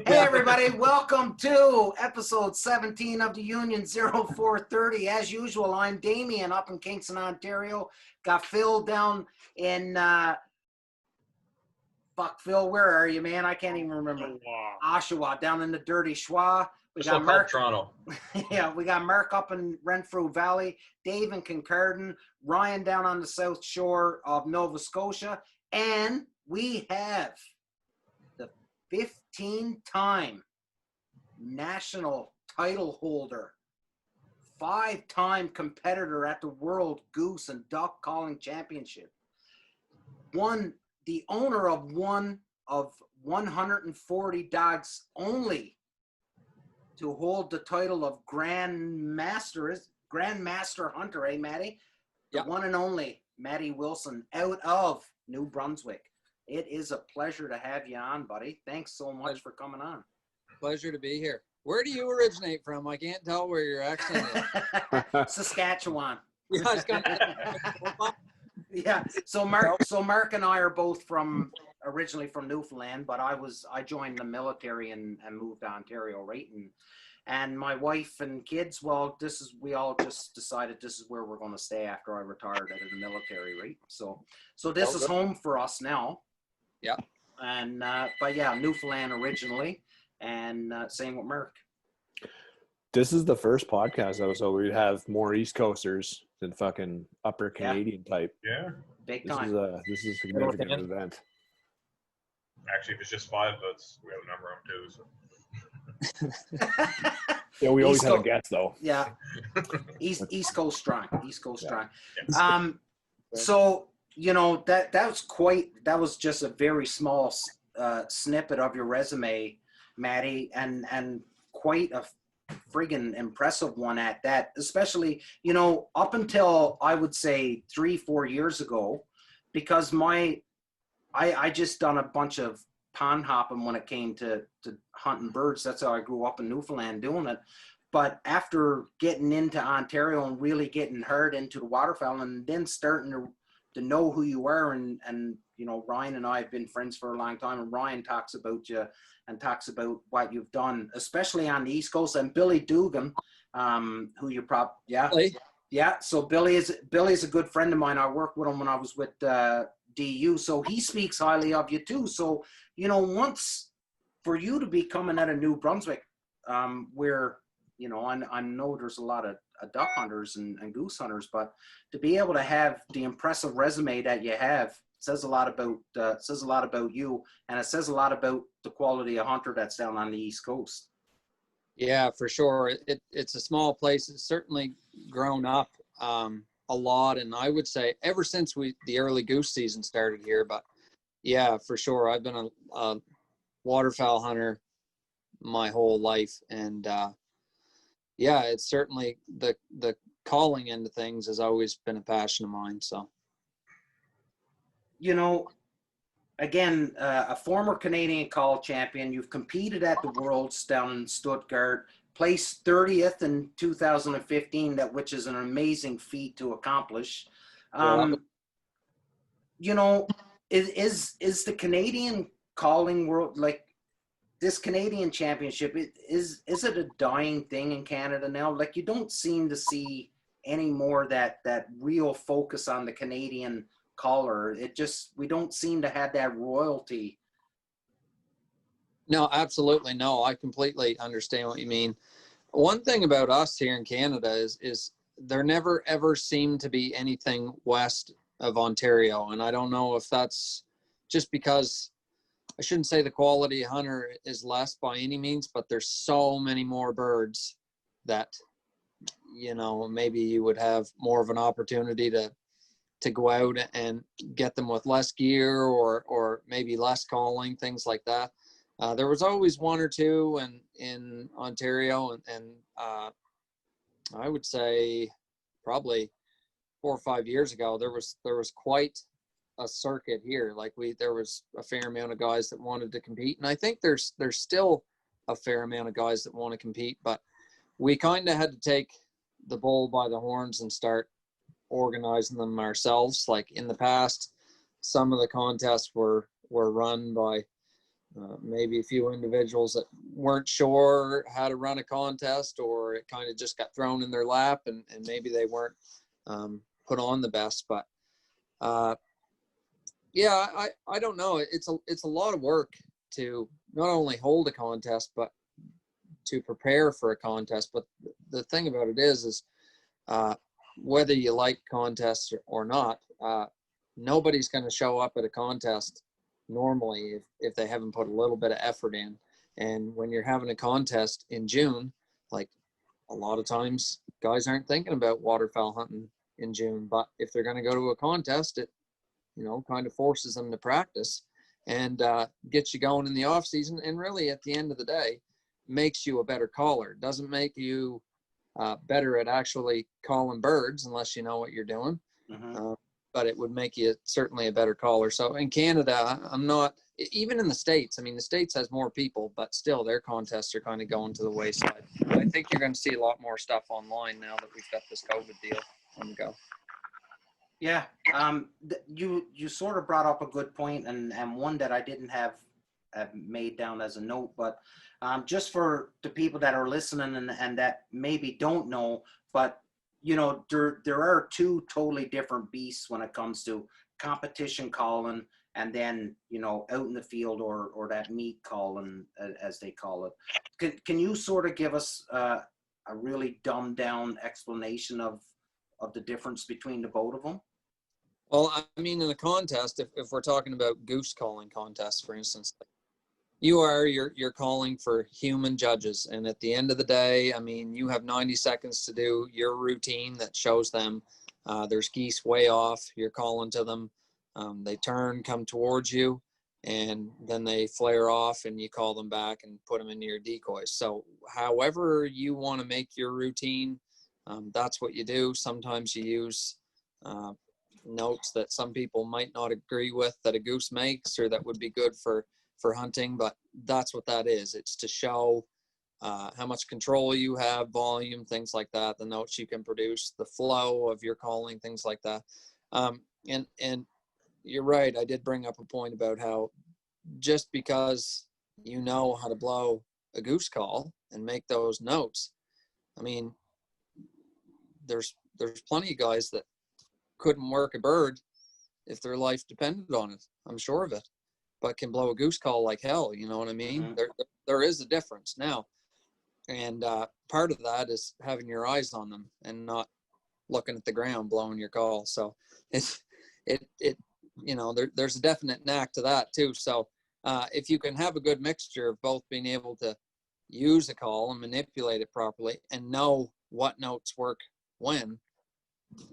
Hey everybody, welcome to episode 17 of the Union 0430. As usual, I'm Damien up in Kingston, Ontario. Got Phil down in, Phil, where are you, man? I can't even remember. Oshawa, down in the dirty Schwa. We got Mark. Toronto. Yeah, we got Mark up in Renfrew Valley, Dave in Kincardine, Ryan down on the south shore of Nova Scotia, and we have the 15-time national title holder, 5-time competitor at the World Goose and Duck Calling Championship, the owner of one of 140 dogs only to hold the title of Grandmaster Hunter, eh, Matty? Yep. The one and only Matty Wilson out of New Brunswick. It is a pleasure to have you on, buddy. Thanks so much for coming on. Pleasure to be here. Where do you originate from? I can't tell where your accent is. Saskatchewan. Yeah, I was gonna... Yeah. So Mark and I are both originally from Newfoundland, but I joined the military and moved to Ontario, right? And my wife and kids, well, we all just decided this is where we're going to stay after I retired out of the military, right? So this is home for us now. Yeah. And but yeah, Newfoundland originally, and same with Mark. This is the first podcast though, so we'd have more East Coasters than fucking upper Canadian type. Yeah. Big time. This is a significant event. Actually, if it's just 5 of us, we have a number of 2. So. Yeah, we always have a guest though. Yeah. East Coast strong. Yeah. So, you know, that was just a very small snippet of your resume, Matty, and quite a friggin' impressive one at that, especially, you know, up until I would say 3-4 years ago, because I just done a bunch of pond hopping when it came to hunting birds. That's how I grew up in Newfoundland doing it. But after getting into Ontario and really getting hard into the waterfowl and then starting to know who you are, and you know, Ryan and I have been friends for a long time, and Ryan talks about you and talks about what you've done, especially on the East Coast, and Billy Dugan, who you yeah. So Billy's a good friend of mine. I worked with him when I was with DU, so he speaks highly of you too. So, you know, once for you to be coming out of New Brunswick, where, you know, I know there's a lot of duck hunters and goose hunters, but to be able to have the impressive resume that you have says a lot about you, and it says a lot about the quality of hunter that's down on the East Coast. Yeah, for sure. It's a small place. It's certainly grown up a lot, and I would say ever since the early goose season started here. But yeah, for sure, I've been a waterfowl hunter my whole life, and yeah, it's certainly the calling into things has always been a passion of mine. So, you know, again, a former Canadian call champion, you've competed at the Worlds down in Stuttgart, placed 30th in 2015, which is an amazing feat to accomplish. You know, is the Canadian calling world, like this Canadian championship, is it a dying thing in Canada now? Like, you don't seem to see any more that real focus on the Canadian caller. We don't seem to have that royalty. No, absolutely. No, I completely understand what you mean. One thing about us here in Canada is there never ever seemed to be anything west of Ontario. And I don't know if that's just because I shouldn't say the quality hunter is less by any means, but there's so many more birds that, you know, maybe you would have more of an opportunity to go out and get them with less gear or maybe less calling, things like that. There was always one or two in Ontario, and I would say probably 4 or 5 years ago, there was quite a circuit here. Like there was a fair amount of guys that wanted to compete, and I think there's still a fair amount of guys that want to compete, but we kind of had to take the bull by the horns and start organizing them ourselves. Like in the past, some of the contests were run by maybe a few individuals that weren't sure how to run a contest, or it kind of just got thrown in their lap, and maybe they weren't put on the best. But yeah, I don't know. It's a lot of work to not only hold a contest, but to prepare for a contest. But the thing about it is whether you like contests or not, nobody's going to show up at a contest normally if they haven't put a little bit of effort in. And when you're having a contest in June, like a lot of times guys aren't thinking about waterfowl hunting in June, but if they're going to go to a contest, it, you know, kind of forces them to practice and gets you going in the off season. And really at the end of the day, makes you a better caller. It doesn't make you better at actually calling birds unless you know what you're doing. Mm-hmm. But it would make you certainly a better caller. So in Canada, I'm not, even in the States, I mean, the States has more people, but still their contests are kind of going to the wayside. I think you're going to see a lot more stuff online now that we've got this COVID deal on the go. Yeah. You sort of brought up a good point, and one that I didn't have made down as a note, but just for the people that are listening and that maybe don't know, but you know, there are two totally different beasts when it comes to competition calling and then, you know, out in the field or that meat calling, as they call it. Can you sort of give us a really dumbed down explanation of the difference between the both of them? Well, I mean, in a contest, if we're talking about goose calling contests, for instance, you're calling for human judges, and at the end of the day, I mean, you have 90 seconds to do your routine that shows them there's geese way off. You're calling to them, they turn, come towards you, and then they flare off, and you call them back and put them into your decoys. So however you want to make your routine, that's what you do. Sometimes you use notes that some people might not agree with that a goose makes, or that would be good for hunting, but that's what that is. It's to show how much control you have, volume, things like that, the notes you can produce, the flow of your calling, things like that. And you're right, I did bring up a point about how just because you know how to blow a goose call and make those notes, I mean, there's plenty of guys that couldn't work a bird if their life depended on it. I'm sure of it. But can blow a goose call like hell, you know what I mean? Mm-hmm. There is a difference now. And part of that is having your eyes on them and not looking at the ground blowing your call. So it you know, there's a definite knack to that too. So if you can have a good mixture of both being able to use a call and manipulate it properly and know what notes work when,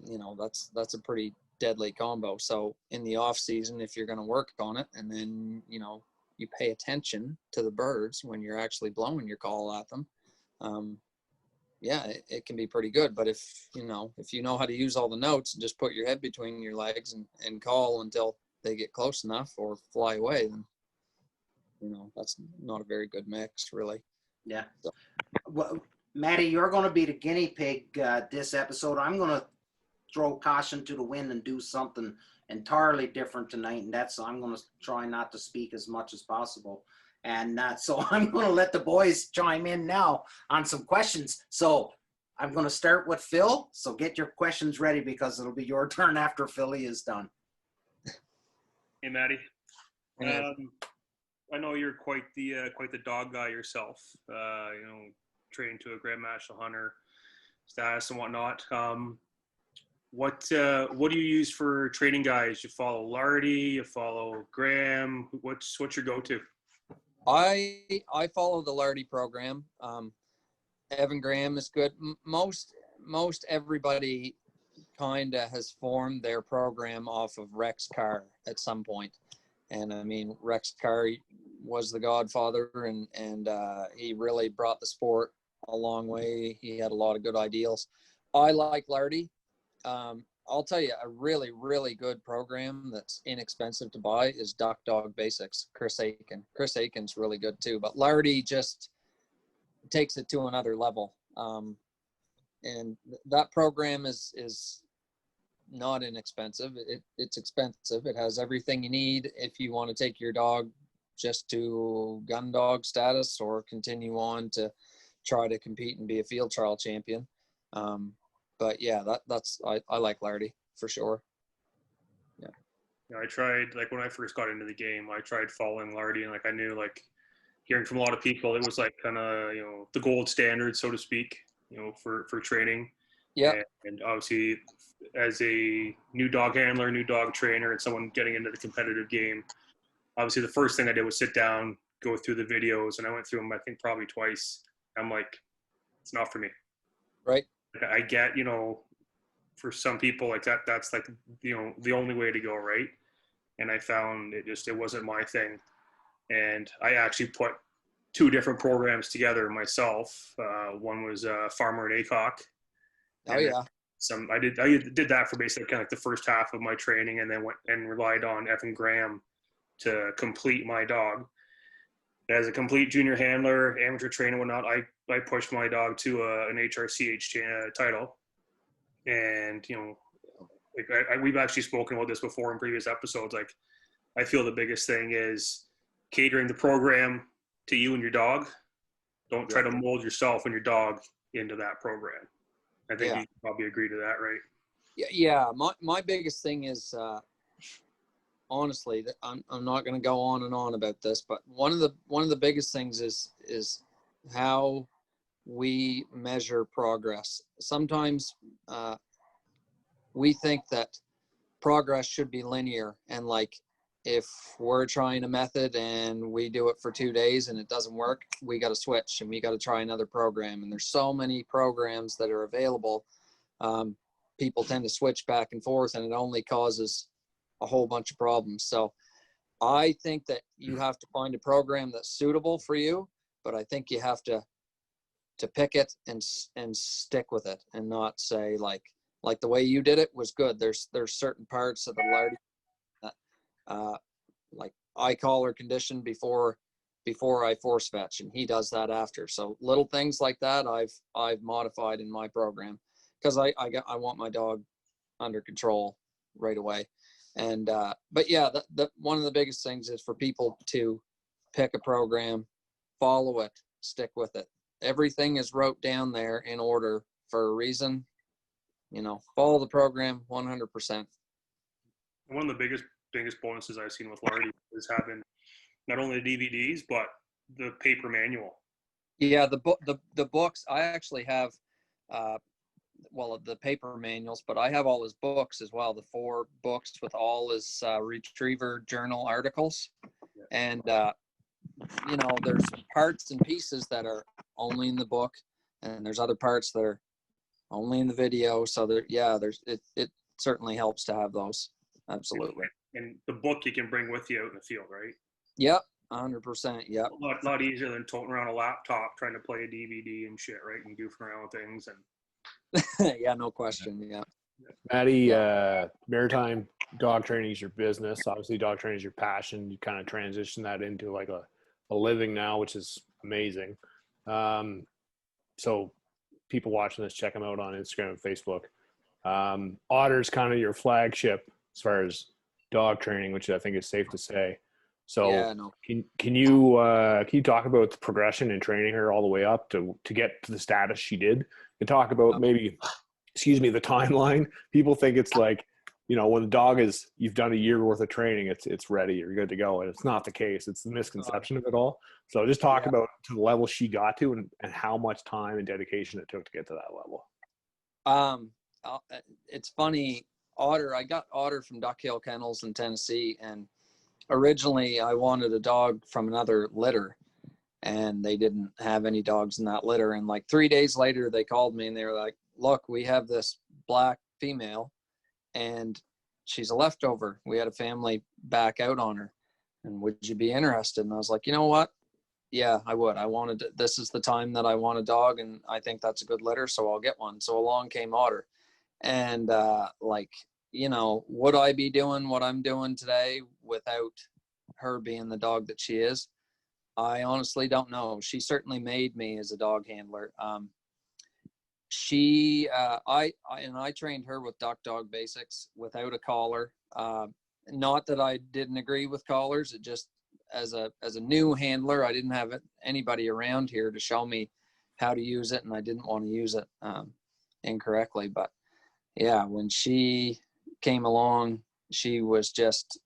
you know, that's a pretty deadly combo. So in the off season, if you're going to work on it, and then, you know, you pay attention to the birds when you're actually blowing your call at them, yeah, it can be pretty good. But if you know how to use all the notes and just put your head between your legs and call until they get close enough or fly away, then, you know, that's not a very good mix, really. Yeah. So. Well, Maddie, you're going to be the guinea pig this episode. I'm going to throw caution to the wind and do something entirely different tonight, and that's I'm going to try not to speak as much as possible, and so I'm going to let the boys chime in now on some questions. So I'm going to start with Phil, so get your questions ready because it'll be your turn after Philly is done. Hey Maddie, I know you're quite the dog guy yourself, you know, training to a Grand National Hunter status and whatnot. What do you use for training guys? You follow Lardy, you follow Graham. What's your go-to? I follow the Lardy program. Evan Graham is good. Most everybody kind of has formed their program off of Rex Carr at some point. And I mean, Rex Carr was the godfather, and he really brought the sport a long way. He had a lot of good ideals. I like Lardy. I'll tell you, a really, really good program that's inexpensive to buy is Duck Dog Basics, Chris Aiken. Chris Aiken's really good too, but Lardy just takes it to another level. And that program is not inexpensive. It's expensive. It has everything you need if you want to take your dog just to gun dog status or continue on to try to compete and be a field trial champion. But yeah, I like Lardy for sure. Yeah. I tried, like, when I first got into the game, I tried following Lardy, and like I knew, like, hearing from a lot of people, it was like kind of, you know, the gold standard, so to speak, you know, for training. Yeah. And obviously, as a new dog handler, new dog trainer, and someone getting into the competitive game, obviously the first thing I did was sit down, go through the videos, and I went through them, I think, probably twice. I'm like, it's not for me. Right. I get, you know, for some people like that's like, you know, the only way to go, right? And I found it wasn't my thing. And I actually put two different programs together myself. One was Farmer and ACOC. Oh yeah. I did that for basically kind of like the first half of my training, and then went and relied on Evan Graham to complete my dog. As a complete junior handler, amateur trainer, and whatnot, I pushed my dog to an HRCH title. And, you know, like we've actually spoken about this before in previous episodes. Like, I feel the biggest thing is catering the program to you and your dog. Don't try to mold yourself and your dog into that program. I think you probably agree to that, right? Yeah. My biggest thing is, honestly, I'm not going to go on and on about this, but one of the biggest things is how we measure progress. Sometimes we think that progress should be linear, and like, if we're trying a method and we do it for 2 days and it doesn't work, we got to switch and we got to try another program. And there's so many programs that are available. People tend to switch back and forth, and it only causes a whole bunch of problems. So I think that you have to find a program that's suitable for you, but I think you have to pick it and stick with it, and not say like the way you did it was good. There's certain parts of the Lardy that, like, I collar condition before I force fetch, and he does that after. So little things like that I've modified in my program, because I want my dog under control right away. And but yeah, the one of the biggest things is for people to pick a program, follow it, stick with it. Everything is wrote down there in order for a reason. You know, follow the program 100%. One of the biggest bonuses I've seen with Lardy is having not only the DVDs but the paper manual. Yeah, the books. I actually have the paper manuals, but I have all his books as well, the 4 books with all his retriever journal articles. And you know, there's parts and pieces that are only in the book, and there's other parts that are only in the video. So it certainly helps to have those. Absolutely. And the book you can bring with you out in the field, right? Yep, 100%. Yep. A lot easier than toting around a laptop trying to play a DVD and shit, right? And goofing around with things. And yeah, no question. Yeah. Maddie, maritime dog training is your business. Obviously, dog training is your passion. You kind of transition that into like a living now, which is amazing. So people watching this, check them out on Instagram and Facebook. Otter's kind of your flagship as far as dog training, which I think is safe to say. So yeah, no. Can you talk about the progression in training her all the way up to get to the status she did, and talk about maybe, the timeline? People think it's like, you know, when the dog you've done a year worth of training, it's ready, you're good to go. And it's not the case. It's the misconception of it all. So just talk about to the level she got to, and how much time and dedication it took to get to that level. it's funny. Otter, I got Otter from Duck Hill Kennels in Tennessee, and originally I wanted a dog from another litter, and they didn't have any dogs in that litter. And like 3 days later, they called me and they were like, look, we have this black female and she's a leftover. We had a family back out on her, and would you be interested? And I was like, you know what? Yeah, I would. This is the time that I want a dog, and I think that's a good litter, so I'll get one. So along came Otter. And would I be doing what I'm doing today without her being the dog that she is? I honestly don't know. She certainly made me as a dog handler. I trained her with duck dog basics without a collar. Not that I didn't agree with collars. It just, as a new handler, I didn't have anybody around here to show me how to use it, and I didn't want to use it incorrectly. But yeah, when she came along, she was just,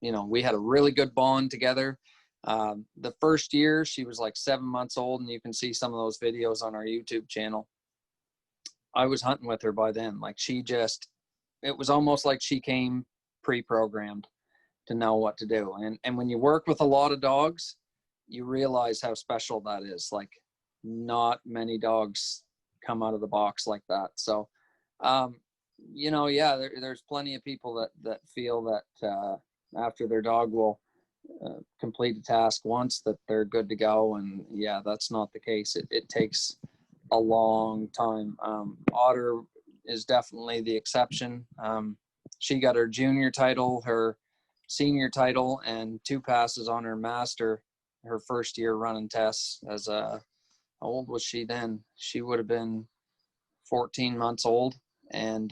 we had a really good bond together. The first year she was like 7 months old, and you can see some of those videos on our YouTube channel. I was hunting with her by then. Like it was almost like she came pre-programmed to know what to do. And when you work with a lot of dogs, you realize how special that is. Like, not many dogs come out of the box like that. So, there's plenty of people that feel that after their dog will complete a task once, that they're good to go. And yeah, that's not the case. It takes a long time. Otter is definitely the exception. She got her junior title, her senior title, and 2 passes on her master her first year running tests. How old was she then? She would have been 14 months old. And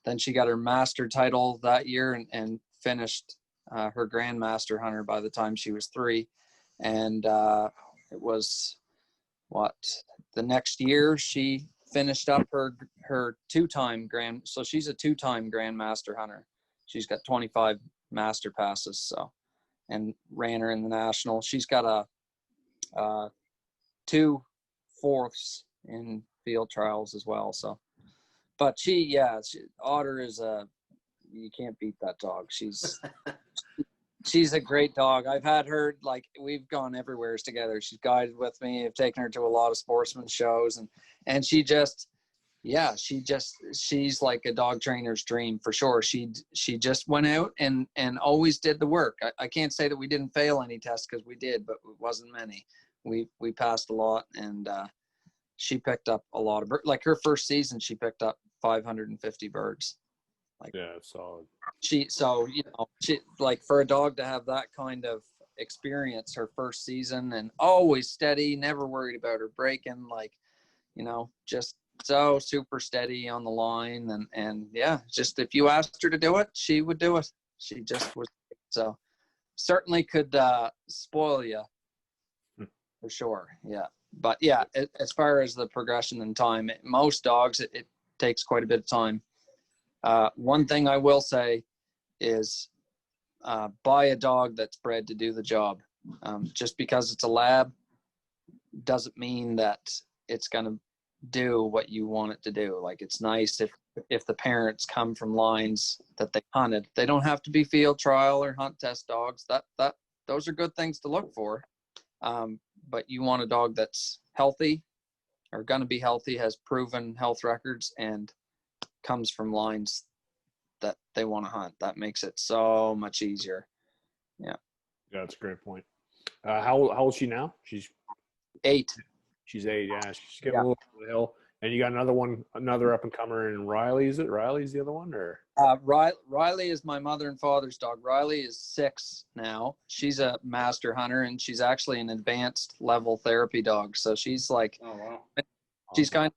then she got her master title that year and finished her grandmaster hunter by the time she was 3. And it was the next year she finished up her 2-time so she's a 2-time grandmaster hunter. She's got 25 master passes, so, and ran her in the national. She's got a 2 4ths in field trials as well. So, but Otter is you can't beat that dog. She's a great dog. I've had her, like, we've gone everywhere together. She's guided with me. I've taken her to a lot of sportsman shows, and she's like a dog trainer's dream for sure. She just went out and always did the work. I can't say that we didn't fail any tests, because we did, but it wasn't many. We passed a lot, and she picked up a lot of birds. Like, her first season, she picked up 550 birds. Like, Yeah, solid. she like, for a dog to have that kind of experience her first season, and always steady, never worried about her breaking, like, just so super steady on the line. And yeah, just if you asked her to do it, she would do it. She just was, so certainly could spoil you for sure. Yeah. But yeah, as far as the progression in time, most dogs, it takes quite a bit of time. One thing I will say is buy a dog that's bred to do the job. Just because it's a lab doesn't mean that it's going to do what you want it to do. Like, it's nice if the parents come from lines that they hunted. They don't have to be field trial or hunt test dogs. Those are good things to look for. But you want a dog that's healthy, or going to be healthy, has proven health records, and comes from lines that they want to hunt. That makes it so much easier. Yeah. Yeah, that's a great point. How old is she now? She's 8. She's 8. Yeah, she's getting a little over the hill. And you got another up and comer in Riley. Is it Riley's the other one, or? Riley is my mother and father's dog. Riley is 6 now. She's a master hunter, and she's actually an advanced level therapy dog. So she's like, Oh, wow. she's kind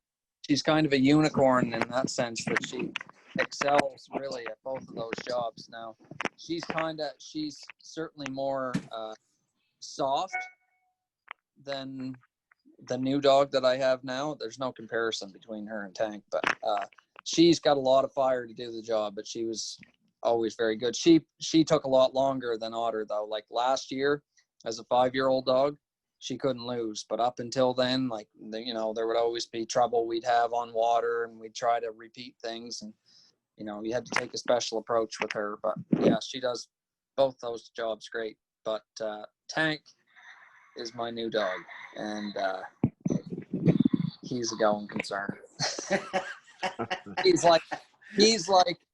of a unicorn in that sense, that she excels really at both of those jobs. Now, she's certainly more soft than the new dog that I have now. There's no comparison between her and Tank, but she's got a lot of fire to do the job, but she was always very good. She took a lot longer than Otter, though. Like, last year, as a 5-year-old dog, she couldn't lose. But up until then, like, you know, there would always be trouble we'd have on water, and we'd try to repeat things, and you know, you had to take a special approach with her. But yeah, she does both those jobs great. But Tank is my new dog, and he's a going concern. he's like,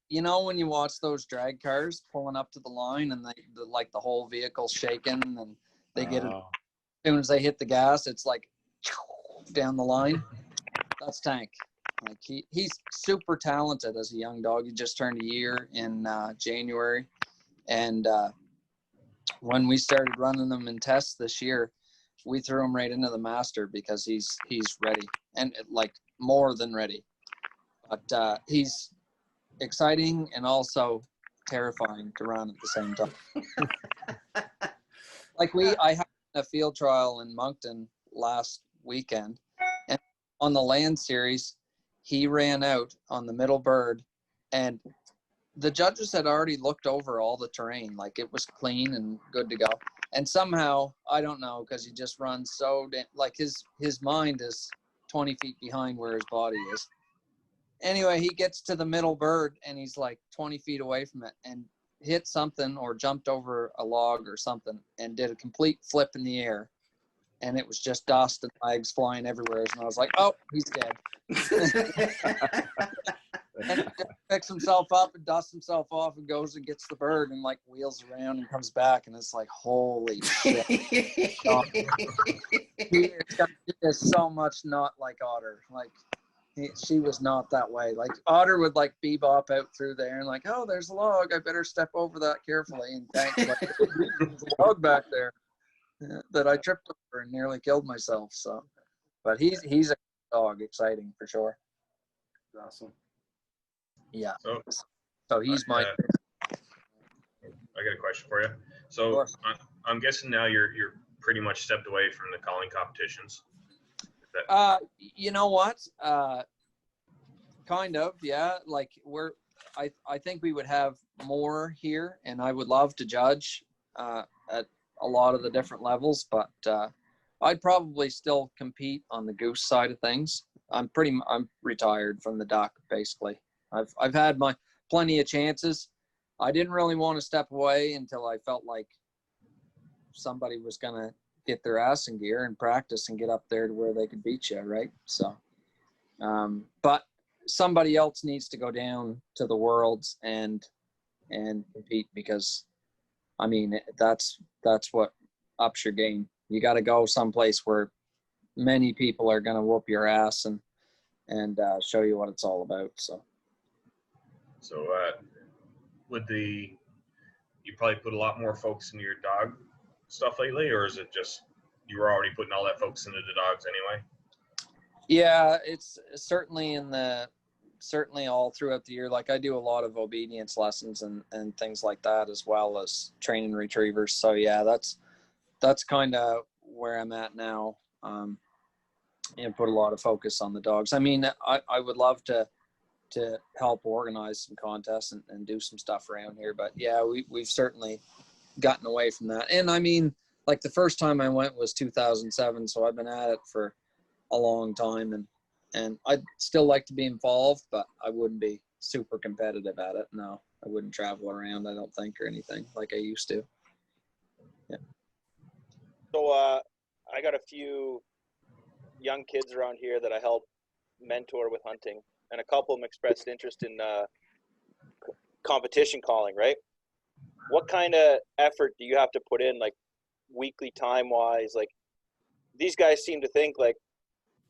you know, when you watch those drag cars pulling up to the line, and like the whole vehicle's shaking, and they get it as soon as they hit the gas, it's like down the line. That's Tank. Like he's super talented as a young dog. He just turned a year in January, and when we started running him in tests this year, we threw him right into the master because he's ready, and like more than ready. But he's exciting and also terrifying to run at the same time. Like I had a field trial in Moncton last weekend, and on the land series, he ran out on the middle bird, and the judges had already looked over all the terrain. Like, it was clean and good to go. And somehow, I don't know, because he just runs so, like his mind is 20 feet behind where his body is. Anyway, he gets to the middle bird, and he's like 20 feet away from it, and hit something or jumped over a log or something and did a complete flip in the air. And it was just dust and legs flying everywhere. And I was like, oh, he's dead. And he picks himself up and dusts himself off and goes and gets the bird and like wheels around and comes back. And it's like, holy shit. He is so much not like Otter. Like, she was not that way. Like, Otter would like bebop out through there and like, oh, there's a log. I better step over that carefully. And Tank's like, there's a log back there that I tripped over and nearly killed myself. So, but he's a dog, exciting for sure. Awesome. Yeah. So he's my. I got a question for you. So I'm guessing now you're pretty much stepped away from the calling competitions. You know what? Kind of, yeah. Like I think we would have more here, and I would love to judge at a lot of the different levels, but I'd probably still compete on the goose side of things. I'm retired from the duck, basically. I've had my plenty of chances. I didn't really want to step away until I felt like somebody was gonna get their ass in gear and practice and get up there to where they could beat you, right? So, but somebody else needs to go down to the Worlds and compete, because I mean, that's what ups your game. You got to go someplace where many people are going to whoop your ass and show you what it's all about. So you probably put a lot more focus into your dog stuff lately, or is it just you were already putting all that focus into the dogs anyway? Yeah, it's certainly all throughout the year. Like, I do a lot of obedience lessons and things like that, as well as training retrievers. So yeah, that's kind of where I'm at now. And put a lot of focus on the dogs. I mean, I would love to help organize some contests and do some stuff around here, but yeah, we've certainly gotten away from that. And I mean, like, the first time I went was 2007, so I've been at it for a long time, and I'd still like to be involved, but I wouldn't be super competitive at it. No, I wouldn't travel around, I don't think, or anything like I used to. Yeah. So I got a few young kids around here that I help mentor with hunting, and a couple of them expressed interest in competition calling, right? What kind of effort do you have to put in, like weekly time wise? Like, these guys seem to think like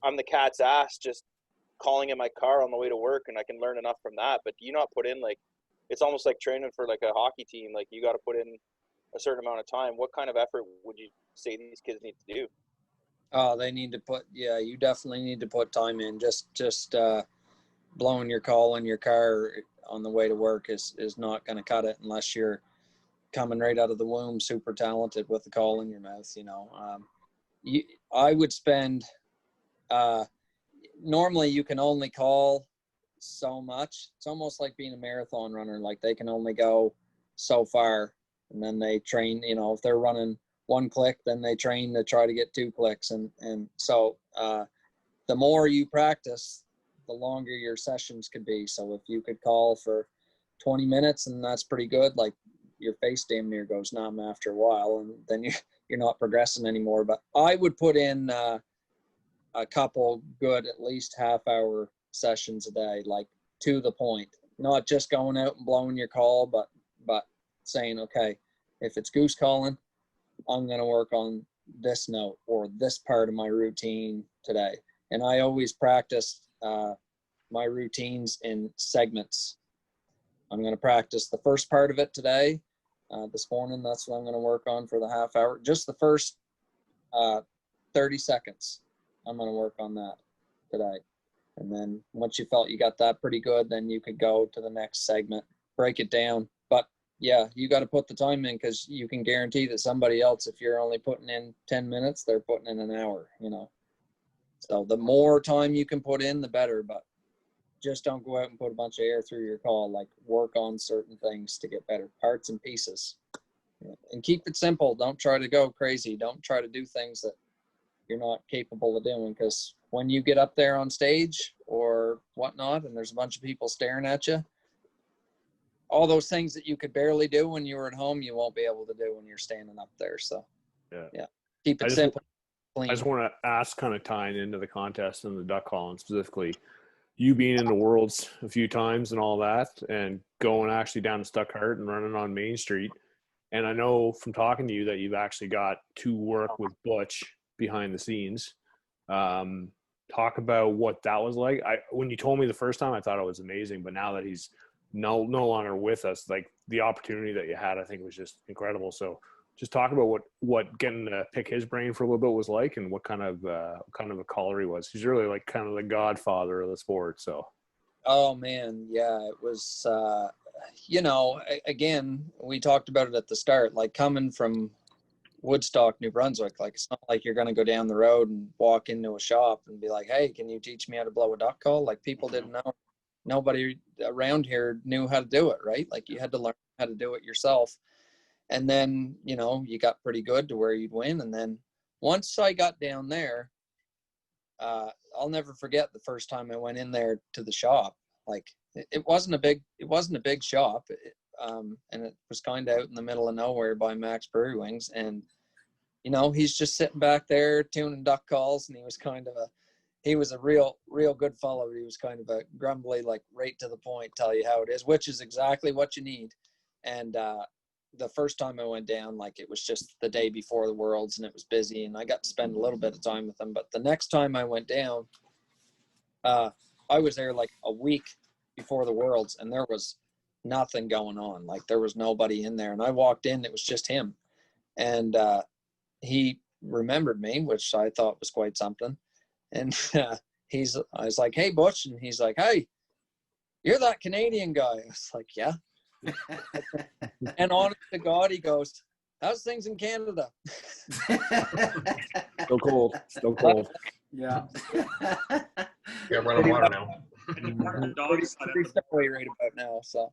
I'm the cat's ass just calling in my car on the way to work and I can learn enough from that. But do you not put in, like, it's almost like training for like a hockey team. Like, you got to put in a certain amount of time. What kind of effort would you say these kids need to do? Oh, they need to you definitely need to put time in. Just blowing your call in your car on the way to work is not going to cut it unless you're coming right out of the womb super talented with the call in your mouth. You know, I would spend normally you can only call so much. It's almost like being a marathon runner. Like, they can only go so far, and then they train, you know, if they're running 1 click, then they train to try to get 2 clicks. And so the more you practice, the longer your sessions could be. So if you could call for 20 minutes and that's pretty good, like your face damn near goes numb after a while, and then you're not progressing anymore. But I would put in a couple good, at least half-hour sessions a day, like to the point, not just going out and blowing your call, but saying, okay, if it's goose calling, I'm going to work on this note or this part of my routine today. And I always practice my routines in segments. I'm going to practice the first part of it today. This morning, that's what I'm going to work on for the half hour. Just the first 30 seconds, I'm going to work on that today. And then once you felt you got that pretty good, then you could go to the next segment, break it down. But yeah, you got to put the time in, because you can guarantee that somebody else, if you're only putting in 10 minutes, they're putting in an hour, you know. So the more time you can put in, the better. But just don't go out and put a bunch of air through your call. Like, work on certain things to get better, parts and pieces. And keep it simple. Don't try to go crazy. Don't try to do things that you're not capable of doing, because when you get up there on stage or whatnot and there's a bunch of people staring at you, all those things that you could barely do when you were at home, you won't be able to do when you're standing up there. So yeah, keep it simple, clean. I just want to ask, kind of tying into the contest and the duck calling specifically, you being in the Worlds a few times and all that, and going actually down to Stuckhart and running on Main Street. And I know from talking to you that you've actually got to work with Butch behind the scenes. Talk about what that was like. When you told me the first time, I thought it was amazing, but now that he's no longer with us, like, the opportunity that you had, I think, was just incredible. So just talk about what getting to pick his brain for a little bit was like, and what kind of a caller he was. He's really like kind of the godfather of the sport. So. Oh man, yeah, it was. Again, we talked about it at the start. Like, coming from Woodstock, New Brunswick, like, it's not like you're going to go down the road and walk into a shop and be like, hey, can you teach me how to blow a duck call? Like, people didn't know. Nobody around here knew how to do it, right? Like, you had to learn how to do it yourself. And then, you got pretty good to where you'd win. And then once I got down there, I'll never forget the first time I went in there to the shop. Like, it wasn't a big shop. And it was kind of out in the middle of nowhere by Max Prairie Wings. And, he's just sitting back there tuning duck calls. And he was a real good fellow. He was kind of a grumbly, like, right to the point, tell you how it is, which is exactly what you need. And, the first time I went down, like, it was just the day before the Worlds and it was busy, and I got to spend a little bit of time with him. But the next time I went down, I was there like a week before the Worlds, and there was nothing going on. Like, there was nobody in there. And I walked in, it was just him. And he remembered me, which I thought was quite something. And I was like, hey, Butch. And he's like, hey, you're that Canadian guy. I was like, yeah. And honest to God, he goes, how's things in Canada? Still cold. Yeah. Yeah, running water now. Pretty story right about now. So,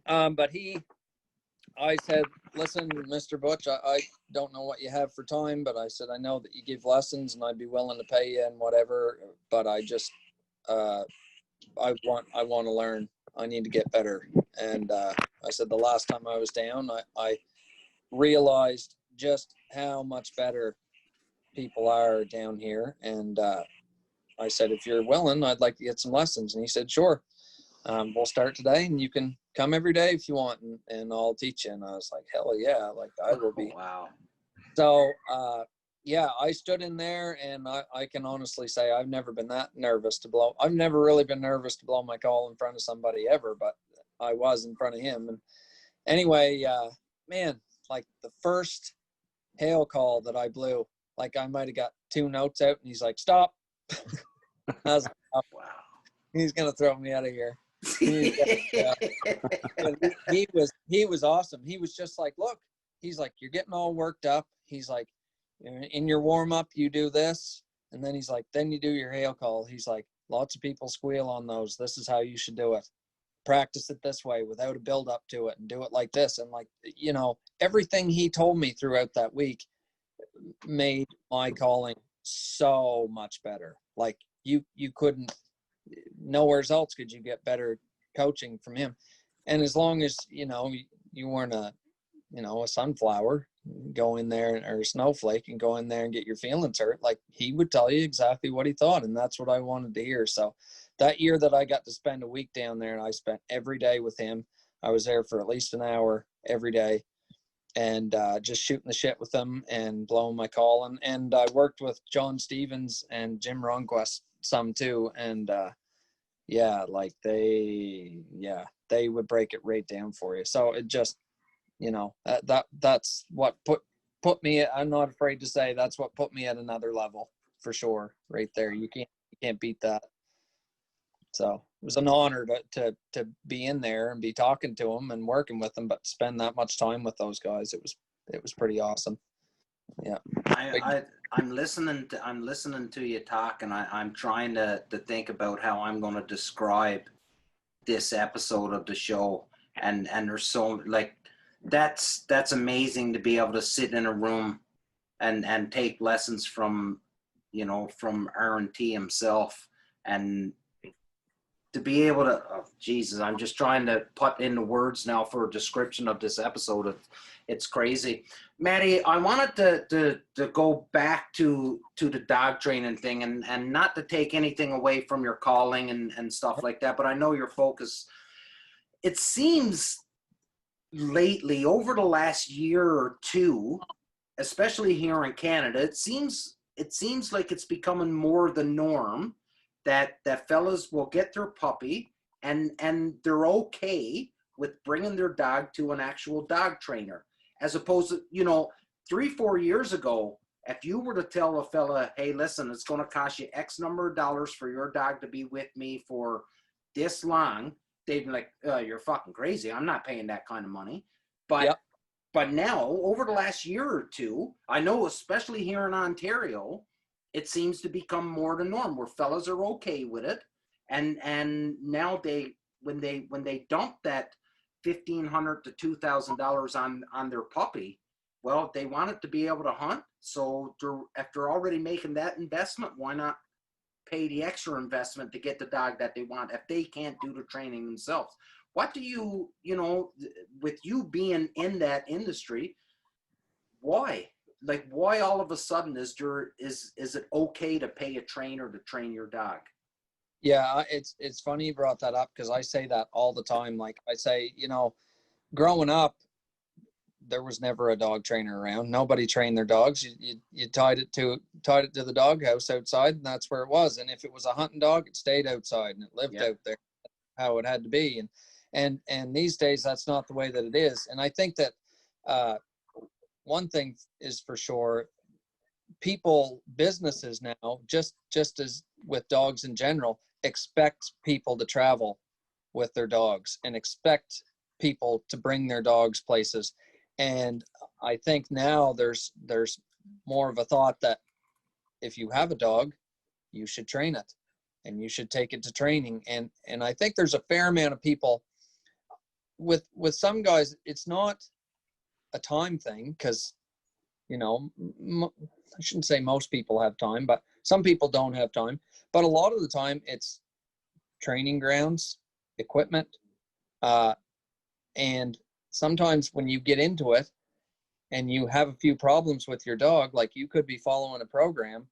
but I said, listen, Mr. Butch, I don't know what you have for time, but I said, I know that you give lessons and I'd be willing to pay you and whatever, but I just, I want to learn. I need to get better. And I said, the last time I was down, I realized just how much better people are down here. And I said, if you're willing, I'd like to get some lessons. And he said, sure. We'll start today and you can come every day if you want, and I'll teach you. And I was like, hell yeah, like, I will be. Wow. So yeah, I stood in there, and I can honestly say I've never been that nervous to blow. I've never really been nervous to blow my call in front of somebody ever, but I was in front of him. And anyway, man, like, the first hail call that I blew, like, I might have got 2 notes out, and he's like, stop. I was like, oh, wow, he's going to throw me out of here. He was awesome. He was just like, look, he's like, you're getting all worked up. He's like, in your warm up, you do this. And then he's like, then you do your hail call. He's like, lots of people squeal on those. This is how you should do it. practice it this way without a build up to it and do it like this. And like, you know, everything he told me throughout that week made my calling so much better. Like you couldn't, nowhere else could you get better coaching from him. And as long as, you know, you weren't a sunflower, go in there, or a snowflake, and go in there and get your feelings hurt, like he would tell you exactly what he thought. And that's what I wanted to hear. So that year that I got to spend a week down there, and I spent every day with him, I was there for at least an hour every day, and just shooting the shit with them and blowing my call. And I worked with John Stevens and Jim Ronquist some too. And like they would break it right down for you. So it just, you know, that's what put me, I'm not afraid to say, that's what put me at another level for sure right there. You can't beat that. So it was an honor to be in there and be talking to them and working with them, but spend that much time with those guys, it was pretty awesome. Yeah. I'm listening to you talk, and I'm trying to think about how I'm going to describe this episode of the show. And there's so, like, that's amazing to be able to sit in a room and take lessons from, you know, from Aaron T himself, and to be able to, oh, Jesus, I'm just trying to put into words now for a description of this episode. It's crazy. Maddie, I wanted to go back to the dog training thing, and not to take anything away from your calling and stuff like that, but I know your focus. It seems lately, over the last year or two, especially here in Canada, it seems like it's becoming more the norm that fellas will get their puppy and they're okay with bringing their dog to an actual dog trainer, as opposed to, you know, 3-4 years ago, if you were to tell a fella, hey, listen, it's going to cost you X number of dollars for your dog to be with me for this long, they'd be like, you're fucking crazy. I'm not paying that kind of money. But Yep. But now, over the last year or two, I know, especially here in Ontario, it seems to become more the norm where fellas are okay with it. And now when they dump that $1,500 to $2,000 on their puppy, well, they want it to be able to hunt. So if they're already making that investment, why not pay the extra investment to get the dog that they want if they can't do the training themselves? What do you know, with you being in that industry, why? Like, why all of a sudden is it okay to pay a trainer to train your dog? Yeah, it's funny you brought that up, because I say that all the time. Like I say, you know, growing up, there was never a dog trainer around. Nobody trained their dogs. You tied it to the doghouse outside, and that's where it was. And if it was a hunting dog, it stayed outside and it lived out there, how it had to be. And these days, that's not the way that it is. And I think that one thing is for sure, businesses now, just as with dogs in general, expect people to travel with their dogs and expect people to bring their dogs places. And I think now there's more of a thought that if you have a dog, you should train it and you should take it to training. And I think there's a fair amount of people with some guys, it's not a time thing, because, you know, I shouldn't say most people have time, but some people don't have time. But a lot of the time it's training grounds, equipment, and sometimes when you get into it and you have a few problems with your dog, like you could be following a program,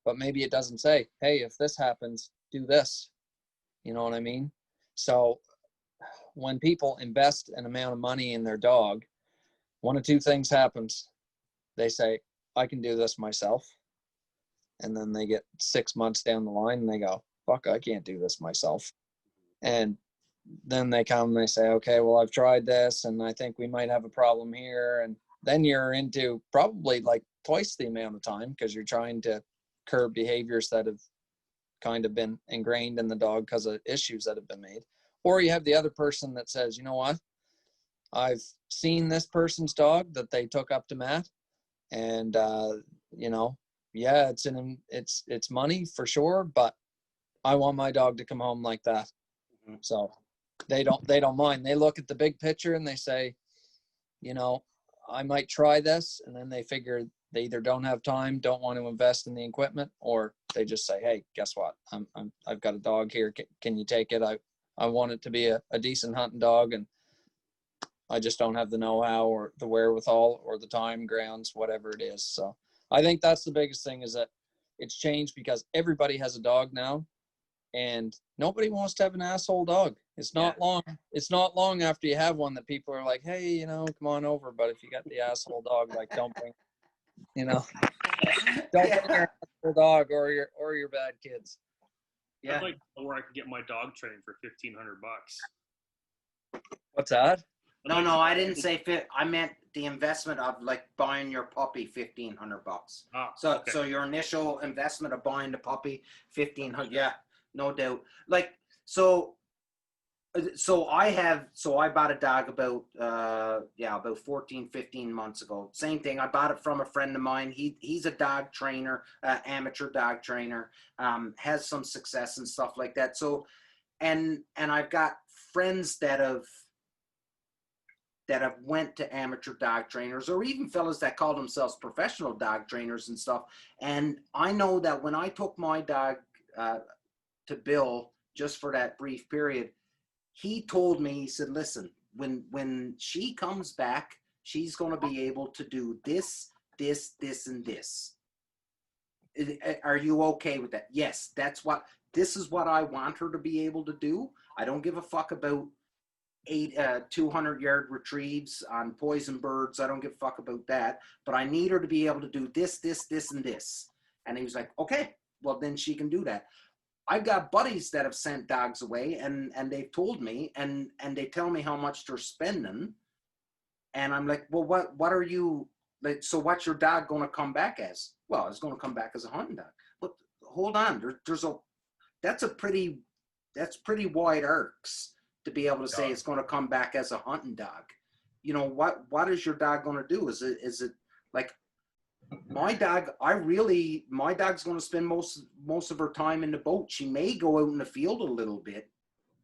but maybe it doesn't say, hey, if this happens, do this. You know what I mean? So when people invest an amount of money in their dog, one of two things happens. They say, I can do this myself. And then they get 6 months down the line and they go, fuck, I can't do this myself. And then they come and they say, okay, well, I've tried this and I think we might have a problem here. And then you're into probably like twice the amount of time, because you're trying to curb behaviors that have kind of been ingrained in the dog because of issues that have been made. Or you have the other person that says, you know what, I've seen this person's dog that they took up to Matt, and you know, yeah, it's money for sure, but I want my dog to come home like that. So they don't mind. They look at the big picture and they say, you know, I might try this, and then they figure they either don't have time, don't want to invest in the equipment, or they just say, hey, guess what? I've got a dog here. Can you take it? I want it to be a decent hunting dog, and I just don't have the know-how or the wherewithal or the time, grounds, whatever it is. So I think that's the biggest thing, is that it's changed because everybody has a dog now, and nobody wants to have an asshole dog. It's not long. It's not long after you have one that people are like, hey, you know, come on over. But if you got the asshole dog, like, don't bring, you know, don't bring your asshole dog or your bad kids. Yeah. I'd like to know where I could get my dog trained for $1,500. What's that? No, I didn't say fit. I meant the investment of like buying your puppy, $1,500. Ah, So, okay. so your initial investment of buying the puppy, $1,500. Yeah, no doubt. Like, so I bought a dog about 14, 15 months ago. Same thing. I bought it from a friend of mine. He's a dog trainer, amateur dog trainer, has some success and stuff like that. So, and I've got friends that have went to amateur dog trainers, or even fellas that call themselves professional dog trainers and stuff. And I know that when I took my dog to Bill, just for that brief period, he told me, he said, listen, when she comes back, she's going to be able to do this, and this. Are you okay with that? Yes, this is what I want her to be able to do. I don't give a fuck about 200-yard retrieves on poison birds. I don't give a fuck about that, but I need her to be able to do this, and this. And he was like, okay, well then she can do that. I've got buddies that have sent dogs away, and they've told me, and they tell me how much they're spending, and I'm like, well, what are you like? So what's your dog going to come back as? Well, it's going to come back as a hunting dog. But hold on, that's pretty wide arcs to be able to say it's going to come back as a hunting dog. You know, what is your dog going to do? Is it like my dog? My dog's going to spend most of her time in the boat. She may go out in the field a little bit,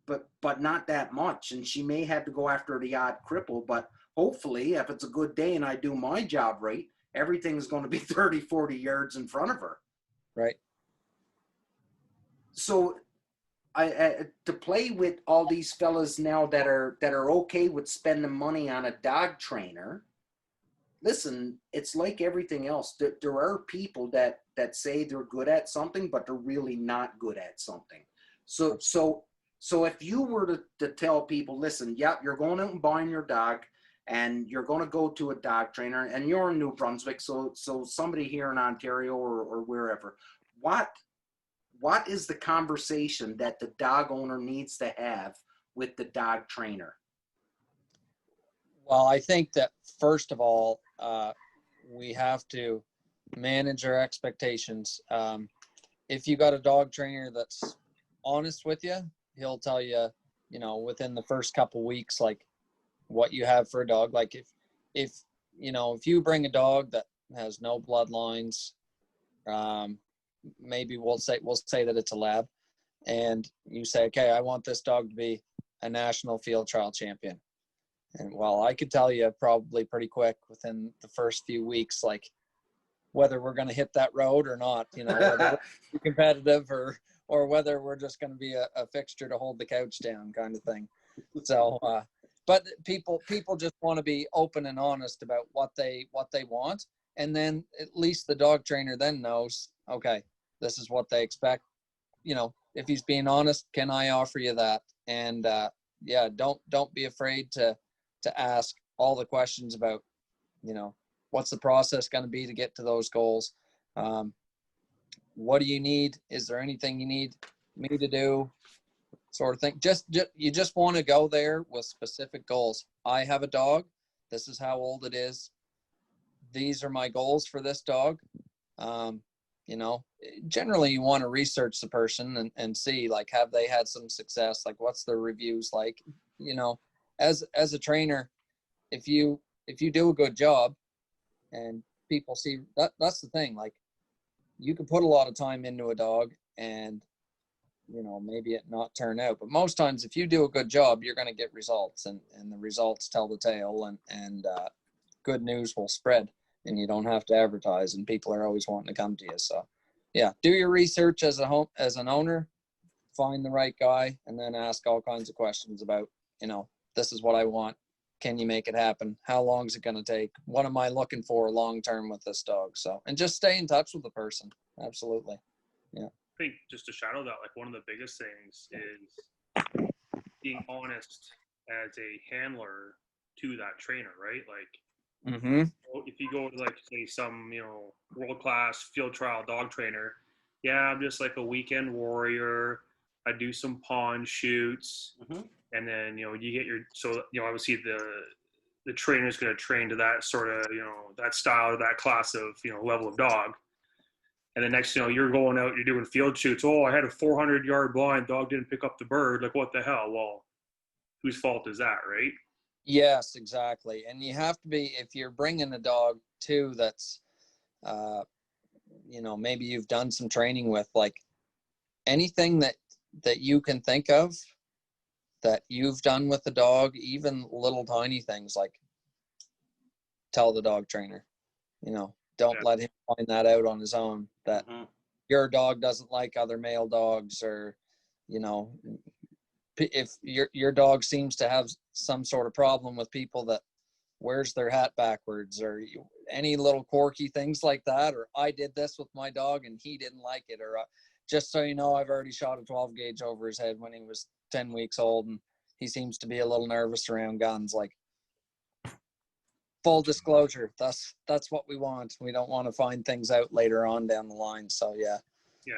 but not that much. And she may have to go after the odd cripple, but hopefully if it's a good day and I do my job right, everything's going to be 30, 40 yards in front of her. Right. So I to play with all these fellas now that are okay with spending money on a dog trainer. Listen, it's like everything else. There are people that say they're good at something, but they're really not good at something. So if you were to tell people, listen, yeah, you're going out and buying your dog, and you're going to go to a dog trainer, and you're in New Brunswick, so somebody here in Ontario or wherever, what is the conversation that the dog owner needs to have with the dog trainer? Well, I think that first of all, we have to manage our expectations. If you got a dog trainer that's honest with you, he'll tell you, you know, within the first couple weeks, like what you have for a dog. Like if you bring a dog that has no bloodlines, maybe we'll say that it's a lab, and you say, okay, I want this dog to be a national field trial champion. And well, I could tell you probably pretty quick within the first few weeks, like whether we're going to hit that road or not, you know, whether we're competitive or whether we're just going to be a fixture to hold the couch down kind of thing. So, but people just want to be open and honest about what they want. And then at least the dog trainer then knows, okay, this is what they expect. You know, if he's being honest, can I offer you that? And don't be afraid to ask all the questions about, you know, what's the process going to be to get to those goals? What do you need? Is there anything you need me to do? Sort of thing. You just want to go there with specific goals. I have a dog. This is how old it is. These are my goals for this dog. You know, generally you want to research the person and see, like, have they had some success? Like, what's their reviews like? You know, as a trainer, if you do a good job and people see that's the thing, like, you can put a lot of time into a dog and maybe it not turn out. But most times, if you do a good job, you're going to get results, and the results tell the tale, and good news will spread, and you don't have to advertise, and people are always wanting to come to you. So, yeah, do your research as an owner, find the right guy, and then ask all kinds of questions about, this is what I want. Can you make it happen? How long is it going to take? What am I looking for long-term with this dog? So, and just stay in touch with the person. Absolutely. Yeah. I think just to shadow that, like one of the biggest things is being honest as a handler to that trainer, right? Like if you go to like say some, world-class field trial dog trainer, yeah, I'm just like a weekend warrior. I do some pond shoots. And then, you get obviously the trainer is going to train to that sort of, that style or that class of, level of dog. And the next, you're going out, you're doing field shoots. Oh, I had a 400-yard blind, dog didn't pick up the bird. Like, what the hell? Well, whose fault is that, right? Yes, exactly. And you have to be, if you're bringing a dog too, that's, maybe you've done some training with, like anything that you can think of that you've done with the dog, even little tiny things, like tell the dog trainer, don't let him find that out on his own, that your dog doesn't like other male dogs, or, if your dog seems to have some sort of problem with people that wears their hat backwards, or any little quirky things like that, or I did this with my dog and he didn't like it, or just so you know, I've already shot a 12 gauge over his head when he was 10 weeks old, and he seems to be a little nervous around guns. Like, full disclosure, that's what we want. We don't want to find things out later on down the line. So yeah,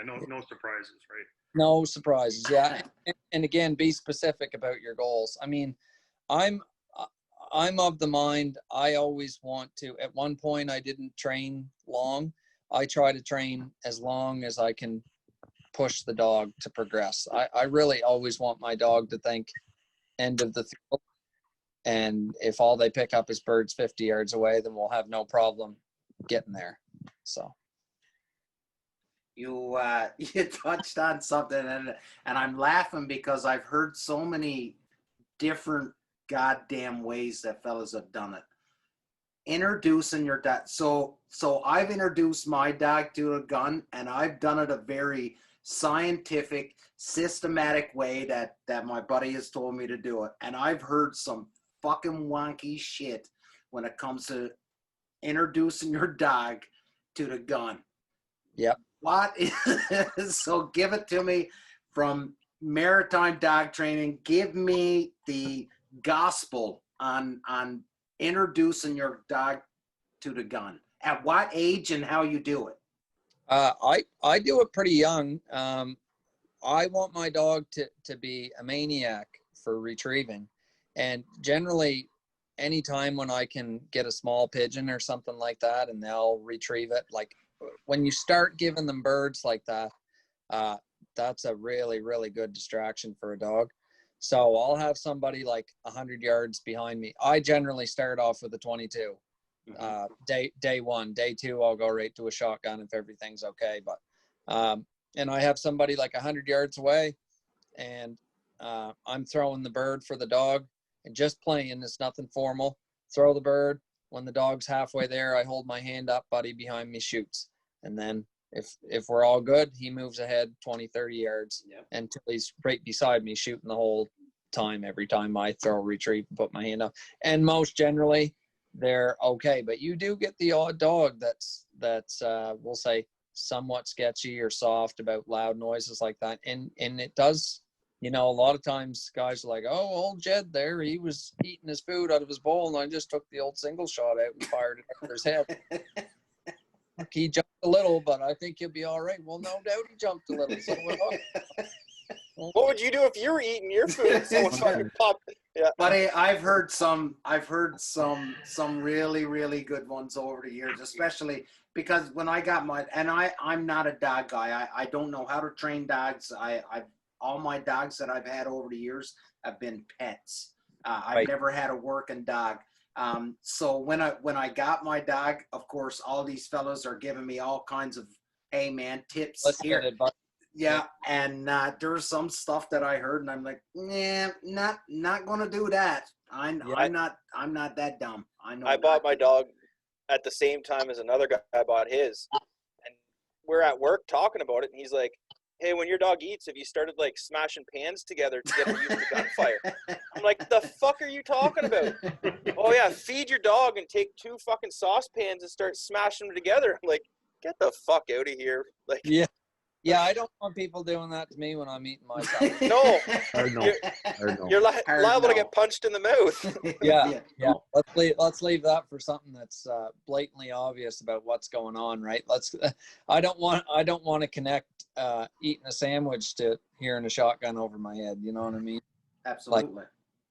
no surprises, right? No surprises. Yeah. And again, be specific about your goals. I mean, I'm of the mind, I always want to, at one point I didn't train long. I try to train as long as I can push the dog to progress. I really always want my dog to think end of the field. And if all they pick up is birds 50 yards away, then we'll have no problem getting there. So. You touched on something, and I'm laughing because I've heard so many different goddamn ways that fellas have done it. Introducing your dog. So I've introduced my dog to a gun, and I've done it a very scientific, systematic way that my buddy has told me to do it. And I've heard some fucking wonky shit when it comes to introducing your dog to the gun. Yep. What is, so give it to me from maritime dog training. Give me the gospel on introducing your dog to the gun. At what age and how you do it? I do it pretty young. I want my dog to be a maniac for retrieving. And generally, anytime when I can get a small pigeon or something like that and they'll retrieve it, like when you start giving them birds like that, that's a really, really good distraction for a dog. So I'll have somebody like 100 yards behind me. I generally start off with a 22. Day one. Day two, I'll go right to a shotgun if everything's okay. But and I have somebody like 100 yards away, and I'm throwing the bird for the dog and just playing. It's nothing formal. Throw the bird. When the dog's halfway there, I hold my hand up, buddy behind me shoots. And then if we're all good, he moves ahead 20, 30 yards until he's right beside me shooting the whole time every time I throw, retrieve, and put my hand up. And most generally, they're okay. But you do get the odd dog that's we'll say somewhat sketchy or soft about loud noises like that. And it does, a lot of times guys are like, oh, old Jed there, he was eating his food out of his bowl and I just took the old single shot out and fired it over his head. He jumped a little, but I think he'll be all right. Well, no doubt he jumped a little. So what would you do if you were eating your food and someone fucking popped? Yeah. Buddy, I've heard some really, really good ones over the years, especially because when I got I'm not a dog guy. I don't know how to train dogs. All my dogs that I've had over the years have been pets. I've never had a working dog. So when I got my dog, of course, all these fellows are giving me all kinds of, hey man, tips. Yeah, and there's some stuff that I heard, and I'm like, nah, not gonna do that. I'm not that dumb. I know. I bought my dog at the same time as another guy bought his, and we're at work talking about it, and he's like, "Hey, when your dog eats, have you started like smashing pans together to get him used to gunfire?" I'm like, "The fuck are you talking about?" "Oh yeah, feed your dog and take 2 fucking saucepans and start smashing them together." I'm like, "Get the fuck out of here!" Like, Yeah, I don't want people doing that to me when I'm eating my dog. no, Hard no. Hard no. you're Hard liable to no. get punched in the mouth. Yeah. Let's leave that for something that's blatantly obvious about what's going on, right? I don't want to connect eating a sandwich to hearing a shotgun over my head. You know what I mean? Absolutely.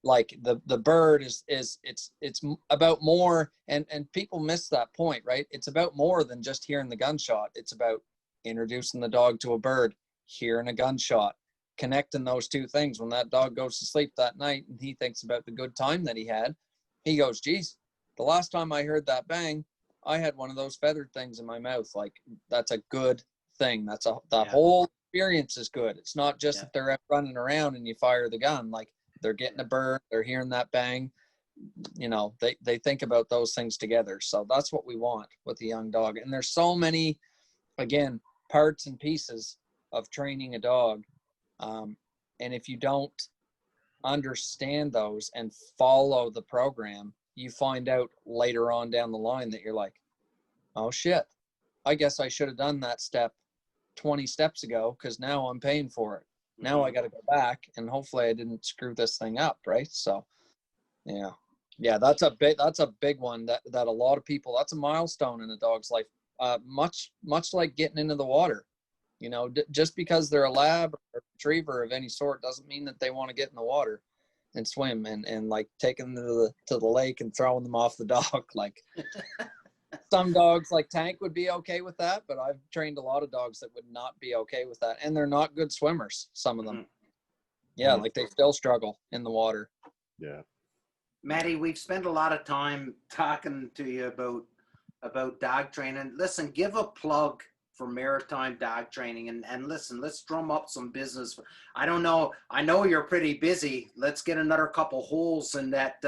Like the bird is it's about more, and people miss that point, right? It's about more than just hearing the gunshot. It's about introducing the dog to a bird, hearing a gunshot, connecting those two things. When that dog goes to sleep that night and he thinks about the good time that he had, he goes, geez, the last time I heard that bang, I had one of those feathered things in my mouth. Like, that's a good thing. The whole experience is good. It's not just that they're running around and you fire the gun. Like, they're getting a bird, they're hearing that bang. You know, they think about those things together. So that's what we want with a young dog. And there's so many, again, parts and pieces of training a dog. And if you don't understand those and follow the program, you find out later on down the line that you're like, oh shit, I guess I should have done that step 20 steps ago, because now I'm paying for it. Now I got to go back, and hopefully I didn't screw this thing up, right? So yeah, that's a big one that a lot of people, that's a milestone in a dog's life. Much like getting into the water. You know, just because they're a lab or a retriever of any sort doesn't mean that they want to get in the water and swim and like taking them to the lake and throwing them off the dock. Like, some dogs like Tank would be okay with that, but I've trained a lot of dogs that would not be okay with that. And they're not good swimmers, some of them. Yeah, like they still struggle in the water. Yeah. Maddie, we've spent a lot of time talking to you about dog training. Listen, give a plug for Maritime Dog Training, and listen, let's drum up some business. I don't know, I know you're pretty busy. Let's get another couple holes in that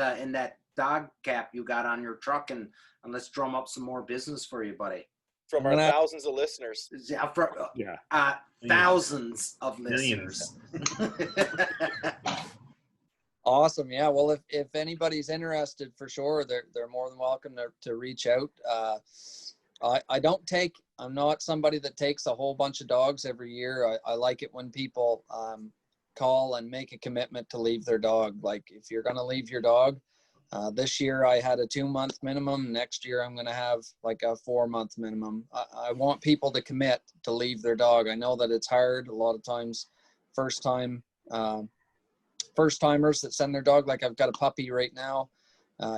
dog cap you got on your truck, and let's drum up some more business for you, buddy. From our thousands of listeners. Thousands of listeners. Awesome. Yeah. Well, if anybody's interested, for sure, they're more than welcome to reach out. I'm not somebody that takes a whole bunch of dogs every year. I like it when people call and make a commitment to leave their dog. Like, if you're going to leave your dog, this year I had a 2-month minimum. Next year I'm going to have like a 4-month minimum. I want people to commit to leave their dog. I know that it's hard. A lot of times, first timers that send their dog, like I've got a puppy right now.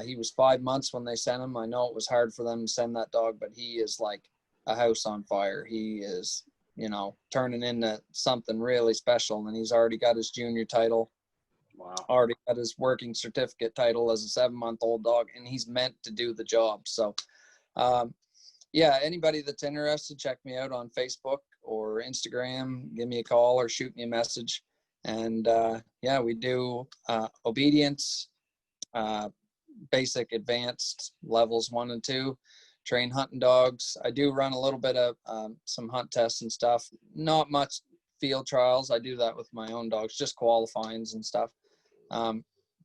He was 5 months when they sent him. I know it was hard for them to send that dog, but he is like a house on fire. He is, turning into something really special, and he's already got his junior title. Wow. Already got his working certificate title as a 7-month-old dog, and he's meant to do the job. So, anybody that's interested, check me out on Facebook or Instagram. Give me a call or shoot me a message. And we do obedience, basic, advanced levels 1 and 2, train hunting dogs. I do run a little bit of some hunt tests and stuff. Not much field trials. I do that with my own dogs, just qualifyings and stuff.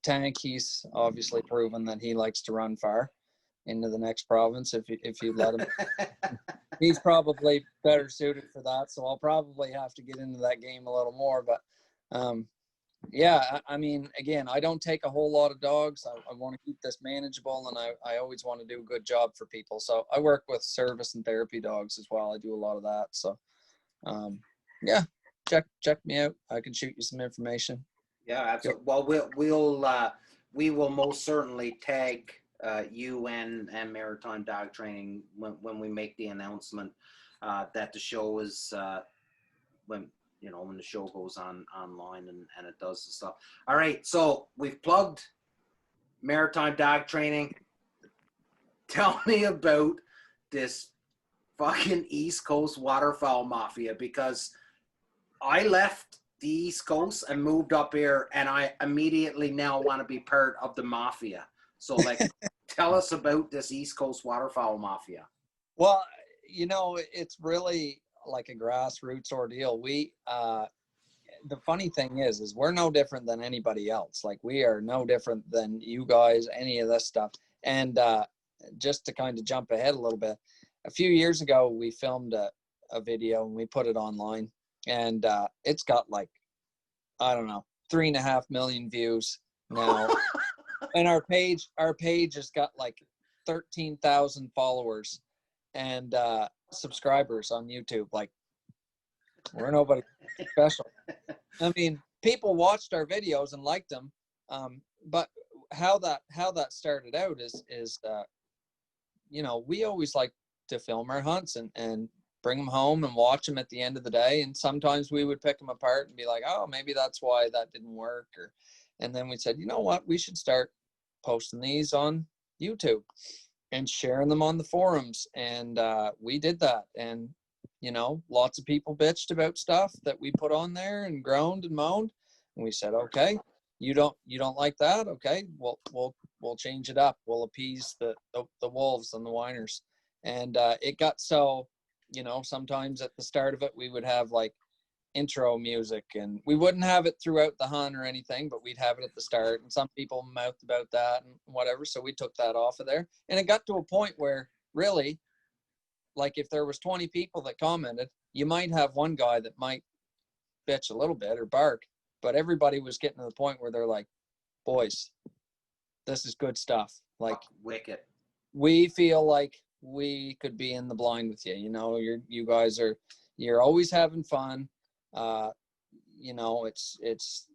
Tank, he's obviously proven that he likes to run far into the next province if you let him. He's probably better suited for that, so I'll probably have to get into that game a little more. But I mean, again, I don't take a whole lot of dogs. I want to keep this manageable, and I always want to do a good job for people. So I work with service and therapy dogs as well. I do a lot of that. So check me out. I can shoot you some information. Yeah, absolutely. Well, we will most certainly tag you and Maritime Dog Training when we make the announcement that the show is when the show goes online and it does the stuff. All right, so we've plugged Maritime Dog Training. Tell me about this fucking East Coast waterfowl mafia, because I left the East Coast and moved up here, and I immediately now want to be part of the mafia. So, like, tell us about this East Coast waterfowl mafia. Well, it's really like a grassroots ordeal. The funny thing is we're no different than anybody else. Like, we are no different than you guys, any of this stuff. And just to kind of jump ahead a little bit, a few years ago, we filmed a video and we put it online, and it's got like, I don't know, 3.5 million views now. And our page has got like 13,000 followers and subscribers on YouTube. Like, we're nobody special. I mean, people watched our videos and liked them, but how that started out is we always like to film our hunts and bring them home and watch them at the end of the day. And sometimes we would pick them apart and be like, oh, maybe that's why that didn't work. And then we said, you know what, we should start posting these on YouTube and sharing them on the forums. And we did that. And, lots of people bitched about stuff that we put on there and groaned and moaned. And we said, okay, you don't like that? Okay, we'll change it up. We'll appease the wolves and the whiners. And it got so, sometimes at the start of it, we would have like intro music, and we wouldn't have it throughout the hunt or anything, but we'd have it at the start. And some people mouthed about that and whatever, so we took that off of there. And it got to a point where really, like, if there was 20 people that commented, you might have one guy that might bitch a little bit or bark, but everybody was getting to the point where they're like, boys, this is good stuff. Like, wicked. We feel like we could be in the blind with you. You guys you're always having fun. It's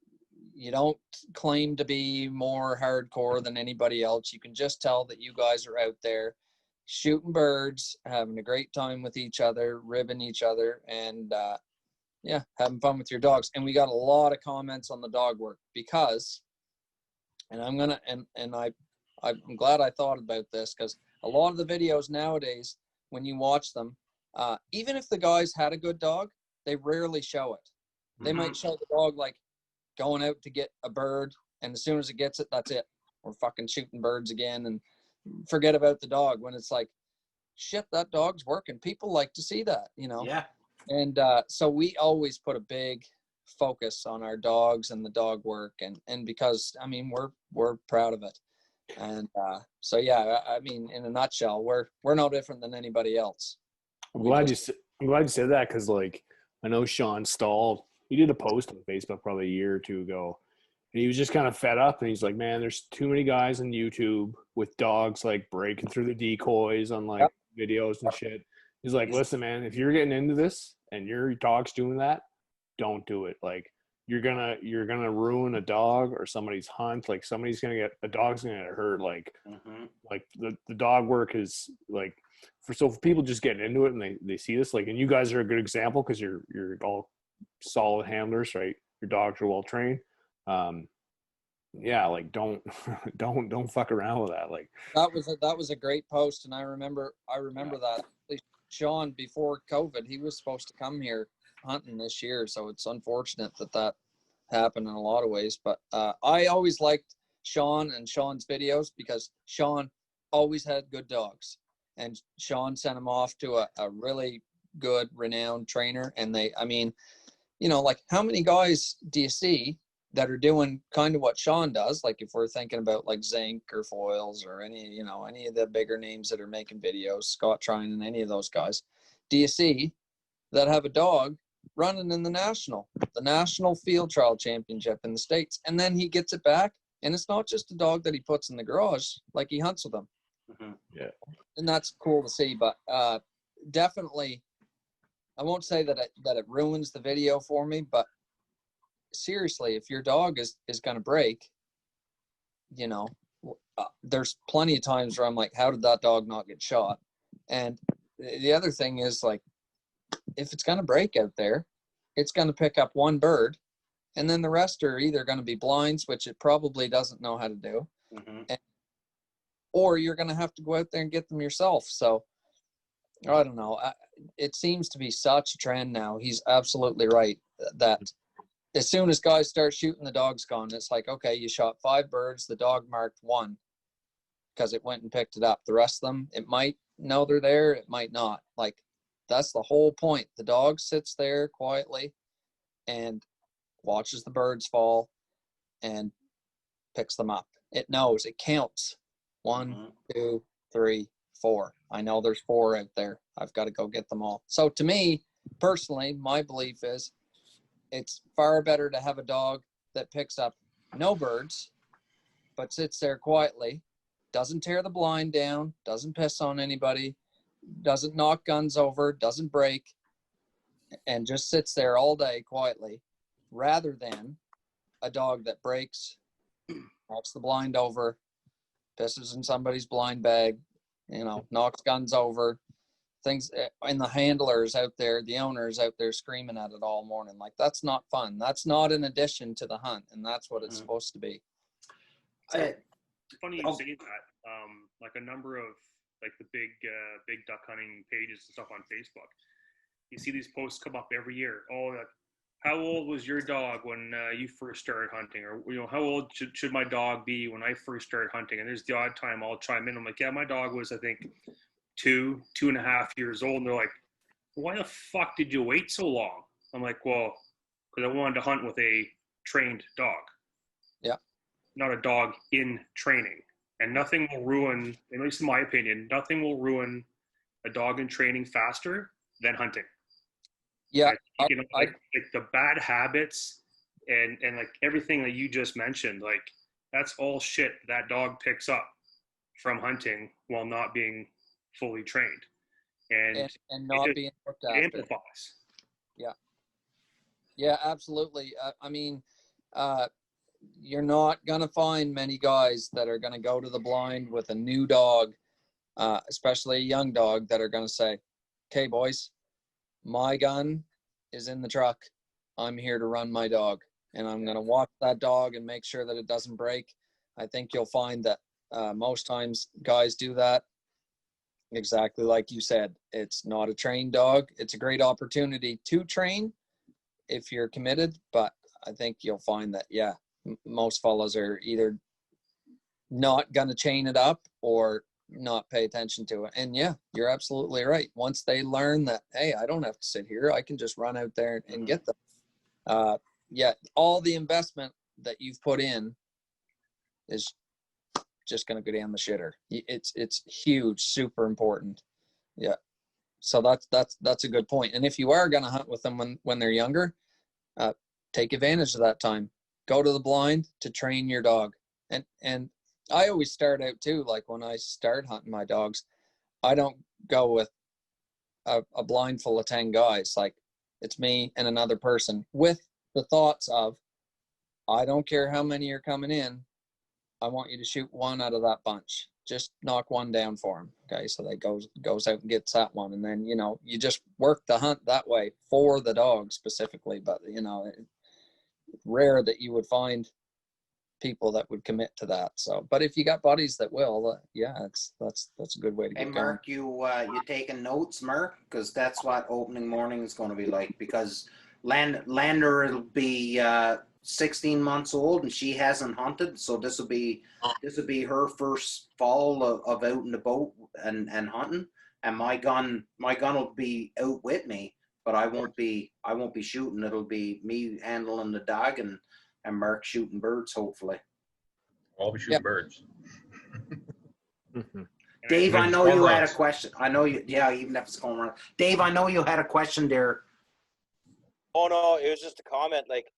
you don't claim to be more hardcore than anybody else. You can just tell that you guys are out there shooting birds, having a great time with each other, ribbing each other, and having fun with your dogs. And we got a lot of comments on the dog work because, and I'm glad I thought about this, because a lot of the videos nowadays, when you watch them, even if the guys had a good dog, they rarely show it. They might show the dog like going out to get a bird, and as soon as it gets it, that's it. We're fucking shooting birds again and forget about the dog, when it's like, shit, that dog's working. People like to see that, Yeah. And so we always put a big focus on our dogs and the dog work, and because, I mean, we're proud of it. And so, yeah, I mean, in a nutshell, we're no different than anybody else. I'm glad you said that, because, like, I know Sean Stahl, he did a post on Facebook probably a year or two ago, and he was just kind of fed up, and he's like, man, there's too many guys on YouTube with dogs, like, breaking through the decoys on, like, videos and shit. He's like, listen, man, if you're getting into this and your dog's doing that, don't do it. Like, you're gonna ruin a dog or somebody's hunt. Like, a dog's gonna get hurt. Like, like the dog work is like, for people just getting into it and they see this, like, and you guys are a good example because you're all solid handlers, right? Your dogs are well trained. Yeah, like, don't fuck around with that. Like, that was a great post, and I remember that. Sean, before COVID, he was supposed to come here hunting this year, so it's unfortunate that happened in a lot of ways. But I always liked Sean and Sean's videos because Sean always had good dogs, and Sean sent him off to a really good, renowned trainer. And like, how many guys do you see that are doing kind of what Sean does? Like, if we're thinking about like Zinc or Foils or any of the bigger names that are making videos, Scott Trine and any of those guys, do you see that have a dog running in the national field trial championship in the States? And then he gets it back, and it's not just a dog that he puts in the garage, like, he hunts with them. Yeah. And that's cool to see. But definitely, I won't say that it ruins the video for me, but seriously, if your dog is going to break, there's plenty of times where I'm like, how did that dog not get shot? And the other thing is, like, if it's going to break out there, it's going to pick up one bird, and then the rest are either going to be blinds, which it probably doesn't know how to do, or you're going to have to go out there and get them yourself. So I don't know. it seems to be such a trend now. He's absolutely right that as soon as guys start shooting, the dog's gone. It's like, okay, you shot 5 birds, the dog marked 1 because it went and picked it up. The rest of them, it might know they're there, it might not. Like, that's the whole point. The dog sits there quietly and watches the birds fall and picks them up. It knows, it counts. 1, 2, 3, 4. I know there's 4 out there. I've got to go get them all. So to me, personally, my belief is it's far better to have a dog that picks up no birds, but sits there quietly, doesn't tear the blind down, doesn't piss on anybody, doesn't knock guns over, doesn't break, and just sits there all day quietly, rather than a dog that breaks, knocks the blind over, pisses in somebody's blind bag, knocks guns over, things, and the handlers out there, the owners out there screaming at it all morning. Like, that's not fun. That's not an addition to the hunt, and that's what it's supposed to be. It's funny you say that. Like a number of like the big duck hunting pages and stuff on Facebook, you see these posts come up every year. Oh, how old was your dog when you first started hunting? Or, how old should my dog be when I first started hunting? And there's the odd time I'll chime in. I'm like, yeah, my dog was, I think, 2.5 years old. And they're like, why the fuck did you wait so long? I'm like, well, because I wanted to hunt with a trained dog. Yeah. Not a dog in training. And nothing will ruin, at least in my opinion, nothing will ruin a dog in training faster than hunting. Yeah. Like the bad habits and like everything that you just mentioned, like that's all shit that dog picks up from hunting while not being fully trained. And not being looked after. It amplifies. Yeah. Yeah, absolutely. You're not going to find many guys that are going to go to the blind with a new dog, especially a young dog, that are going to say, okay, boys, my gun is in the truck. I'm here to run my dog, and I'm going to watch that dog and make sure that it doesn't break. I think you'll find that most times guys do that. Exactly like you said, it's not a trained dog. It's a great opportunity to train if you're committed, but I think you'll find that, yeah, most fellas are either not going to chain it up or not pay attention to it. And yeah, you're absolutely right. Once they learn that, hey, I don't have to sit here, I can just run out there and get them. Yeah, all the investment that you've put in is just going to go down the shitter. It's huge, super important. Yeah. So that's a good point. And if you are going to hunt with them when they're younger, take advantage of that time. Go to the blind to train your dog. And I always start out too, like when I start hunting my dogs, I don't go with a blind full of 10 guys. Like, it's me and another person with the thoughts of, I don't care how many are coming in, I want you to shoot one out of that bunch. Just knock one down for him. Okay, so they goes out and gets that one, and then you just work the hunt that way for the dog specifically. But rare that you would find people that would commit to that. So, but if you got buddies that will, yeah, that's a good way to get Hey, going. Mark, you taking notes, Mark? Because that's what opening morning is going to be like. Because Lander will be 16 months old and she hasn't hunted, so this will be her first fall of out in the boat and hunting. And my gun will be out with me, but I won't be shooting. It'll be me handling the dog and Mark shooting birds, hopefully. I'll be shooting birds. Dave, I know you had a question. I know you, yeah, even if it's going around. Dave, I know you had a question there. Oh no, it was just a comment. Like,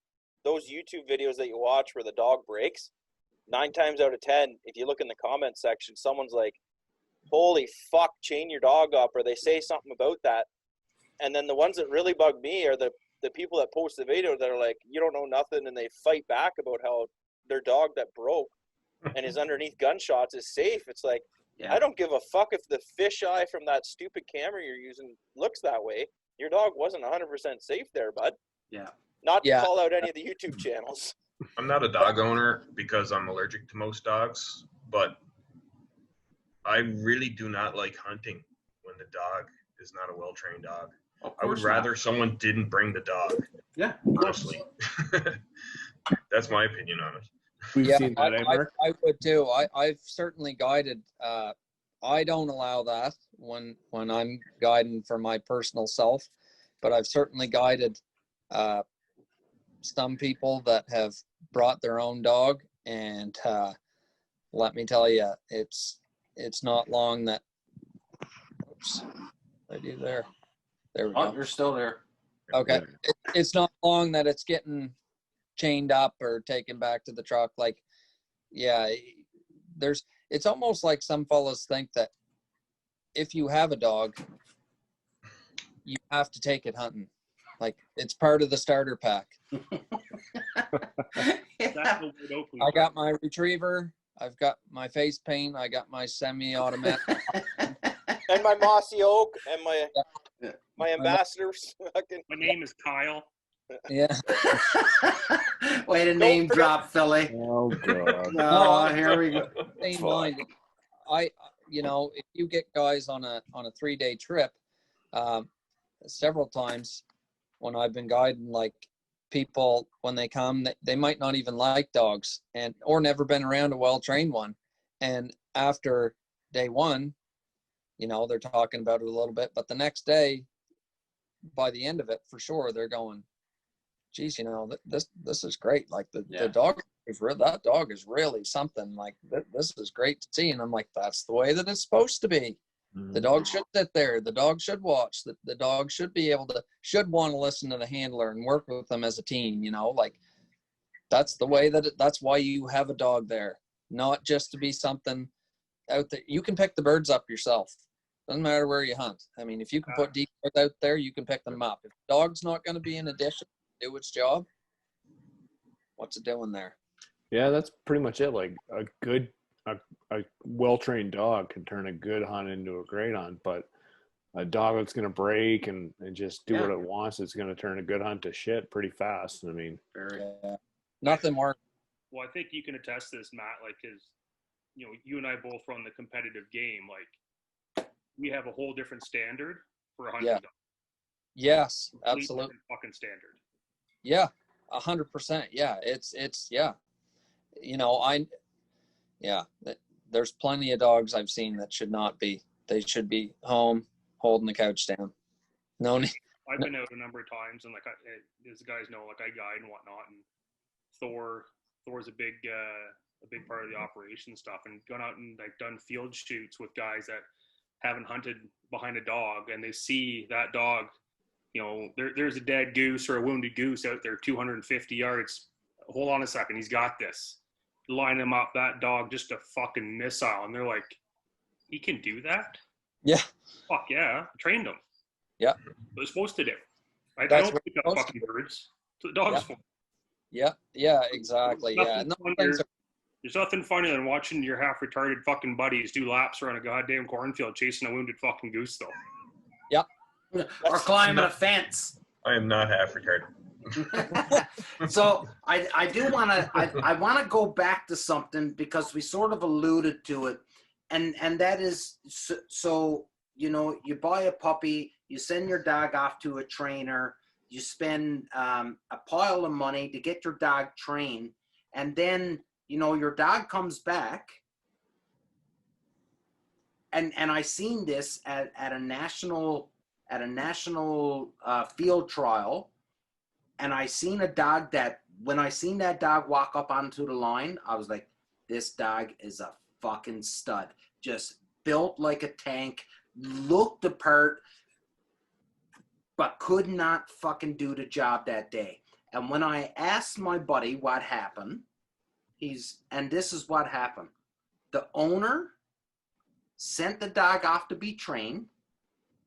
those YouTube videos that you watch where the dog breaks, 9 times out of 10, if you look in the comment section, someone's like, holy fuck, chain your dog up, or they say something about that. And then the ones that really bug me are the people that post the video that are like, you don't know nothing, and they fight back about how their dog that broke and is underneath gunshots is safe. It's like, yeah. I don't give a fuck if the fisheye from that stupid camera you're using looks that way. Your dog wasn't 100% safe there, bud. Yeah. Not to call out any of the YouTube channels. I'm not a dog owner because I'm allergic to most dogs, but I really do not like hunting when the dog is not a well-trained dog. Of I would course rather someone didn't bring the dog, not. honestly. That's my opinion on it. We've Yeah, seen that, eh, Mark? I would too. I've certainly guided. I don't allow that when I'm guiding for my personal self, but I've certainly guided some people that have brought their own dog, and let me tell you, it's not long that. Oops, I do there. There we Oh, go. you're still there. Okay, it's not long that it's getting chained up or taken back to the truck. Like, yeah, it's almost like some fellas think that if you have a dog, you have to take it hunting. Like, it's part of the starter pack. I got my retriever. I've got my face paint. I got my semi-automatic. And my mossy oak and my ambassadors. My name is Kyle. Yeah. Way to name drop, Philly. Oh God. Oh, here we go. Same line. If you get guys on a 3-day trip, several times when I've been guiding, like, people, when they come, they might not even like dogs or never been around a well-trained one. And after day one, they're talking about it a little bit, but the next day, by the end of it, for sure, they're going, geez, this is great. Like the dog that dog is really something. Like this is great to see. And I'm like, that's the way that it's supposed to be. The dog should sit there. The dog should watch. The dog should be should want to listen to the handler and work with them as a team. Like that's the way that's why you have a dog there, not just to be something out there. You can pick the birds up yourself. Doesn't matter where you hunt. I mean, if you can put decoys out there, you can pick them up. If the dog's not going to be an addition, do its job, what's it doing there? Yeah, that's pretty much it. Like a well-trained dog can turn a good hunt into a great hunt, but a dog that's going to break and just do what it wants, it's going to turn a good hunt to shit pretty fast. I mean, nothing more. Well, I think you can attest to this, Matt, like, because, you and I both run the competitive game. Like, we have a whole different standard for a hunting dog. Yes, absolutely. Fucking standard. Yeah, 100%. Yeah, it's there's plenty of dogs I've seen that should not be. They should be home holding the couch down. No need. I've been out a number of times, and like as the guys know, like I guide and whatnot, and Thor's a big part of the operation stuff, and gone out and like done field shoots with guys that haven't hunted behind a dog, and they see that dog. There's a dead goose or a wounded goose out there 250 yards. Hold on a second, he's got this. Line him up, that dog, just a fucking missile. And they're like, he can do that? Yeah. Fuck yeah, I trained him. Yeah. What it's supposed to do. I don't pick up fucking birds. So the dog's for. Yeah, exactly. There's nothing funnier than watching your half-retarded fucking buddies do laps around a goddamn cornfield chasing a wounded fucking goose, though. Yep. Or climbing a fence. I am not half retarded. So I do want to I want to go back to something because we sort of alluded to it, and that is so you buy a puppy, you send your dog off to a trainer, you spend a pile of money to get your dog trained, and then your dog comes back. And I seen this at a national field trial, and I seen a dog that when I seen that dog walk up onto the line, I was like, this dog is a fucking stud. Just built like a tank, looked the part, but could not fucking do the job that day. And when I asked my buddy what happened, and this is what happened. The owner sent the dog off to be trained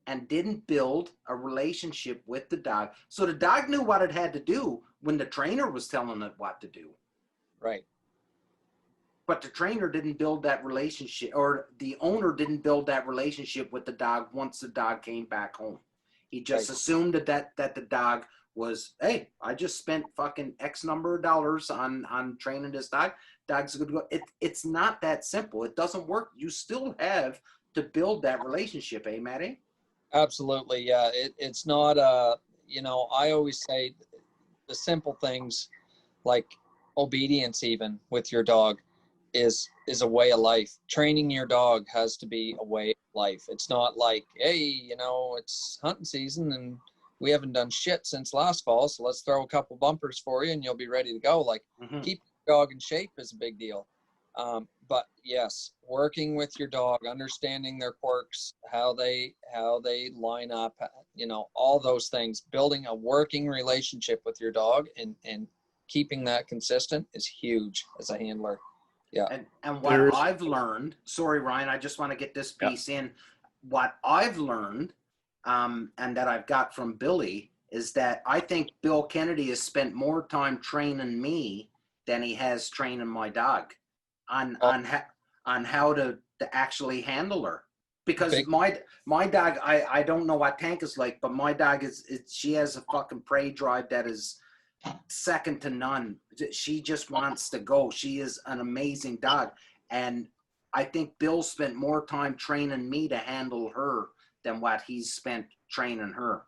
and didn't build a relationship with the dog. So the dog knew what it had to do when the trainer was telling it what to do. Right. But the trainer didn't build that relationship, or the owner didn't build that relationship with the dog once the dog came back home. He just assumed that the dog was, hey, I just spent fucking X number of dollars on training this dog. Dog's good to go. It's not that simple. It doesn't work. You still have to build that relationship, eh, Matty? Absolutely. Yeah. It's not, you know, I always say the simple things like obedience, even with your dog, is a way of life. Training your dog has to be a way of life. It's not like, hey, you know, it's hunting season and we haven't done shit since last fall, so let's throw a couple bumpers for you and you'll be ready to go. Like, keep your dog in shape is a big deal. But yes, working with your dog, understanding their quirks, how they line up, you know, all those things, building a working relationship with your dog and keeping that consistent is huge as a handler. Yeah. And what I've learned, sorry, Ryan, I just want to get this piece in. What I've learned, and that I've got from Billy, is that I think Bill Kennedy has spent more time training me than he has training my dog on how to actually handle her. Because my dog, I don't know what Tank is like, but my dog she has a fucking prey drive that is second to none. She just wants to go. She is an amazing dog. And I think Bill spent more time training me to handle her than what he's spent training her.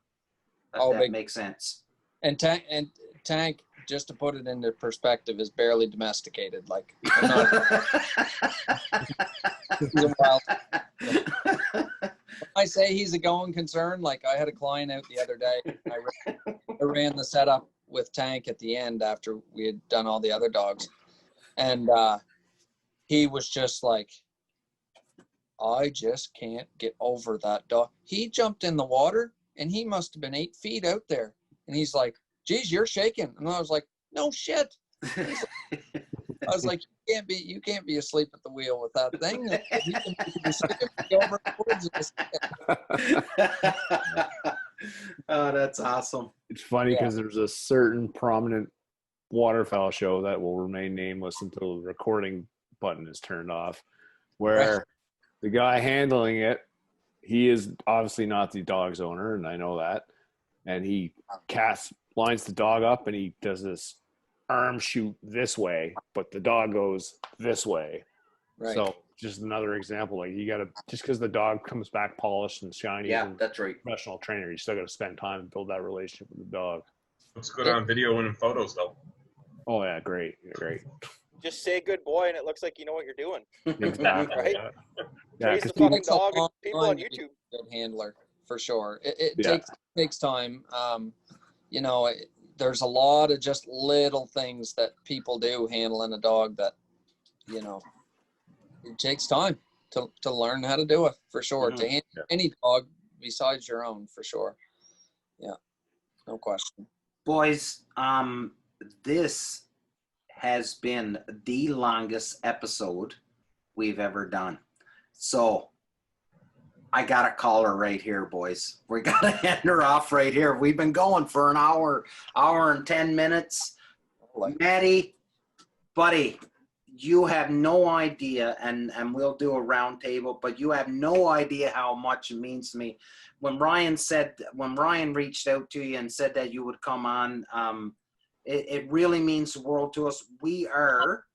If that makes sense. And Tank, just to put it into perspective, is barely domesticated. Like, I'm not, he's a wild. I say he's a going concern. Like, I had a client out the other day. I ran the setup with Tank at the end after we had done all the other dogs, and he was just like, I just can't get over that dog. He jumped in the water and he must have been 8 feet out there, and he's like, geez, you're shaking. And I was like, no shit. I was like, you can't be asleep at the wheel with that thing. Oh, that's awesome. It's funny because there's a certain prominent waterfowl show that will remain nameless until the recording button is turned off, where the guy handling it, he is obviously not the dog's owner, and I know that, and he lines the dog up and he does this arm shoot this way, but the dog goes this way. Right. So just another example, like, you got to, just because the dog comes back polished and shiny, that's right, professional trainer, you still got to spend time and build that relationship with the dog. Looks good on video and in photos, though. Oh yeah, great. Just say good boy and it looks like you know what you're doing. Exactly. Right? Yeah, Praise the fucking dog and people on YouTube. Good handler, for sure. It takes time. You know, there's a lot of just little things that people do handling a dog that, you know, it takes time to learn how to do it, for sure. To handle any dog besides your own, for sure. Yeah, no question. Boys, this has been the longest episode we've ever done. So I got a caller right here, boys. We got to end her off right here. We've been going for an hour and 10 minutes. Maddie, buddy, you have no idea, and we'll do a round table, but you have no idea how much it means to me. When Ryan reached out to you and said that you would come on, it really means the world to us. We are,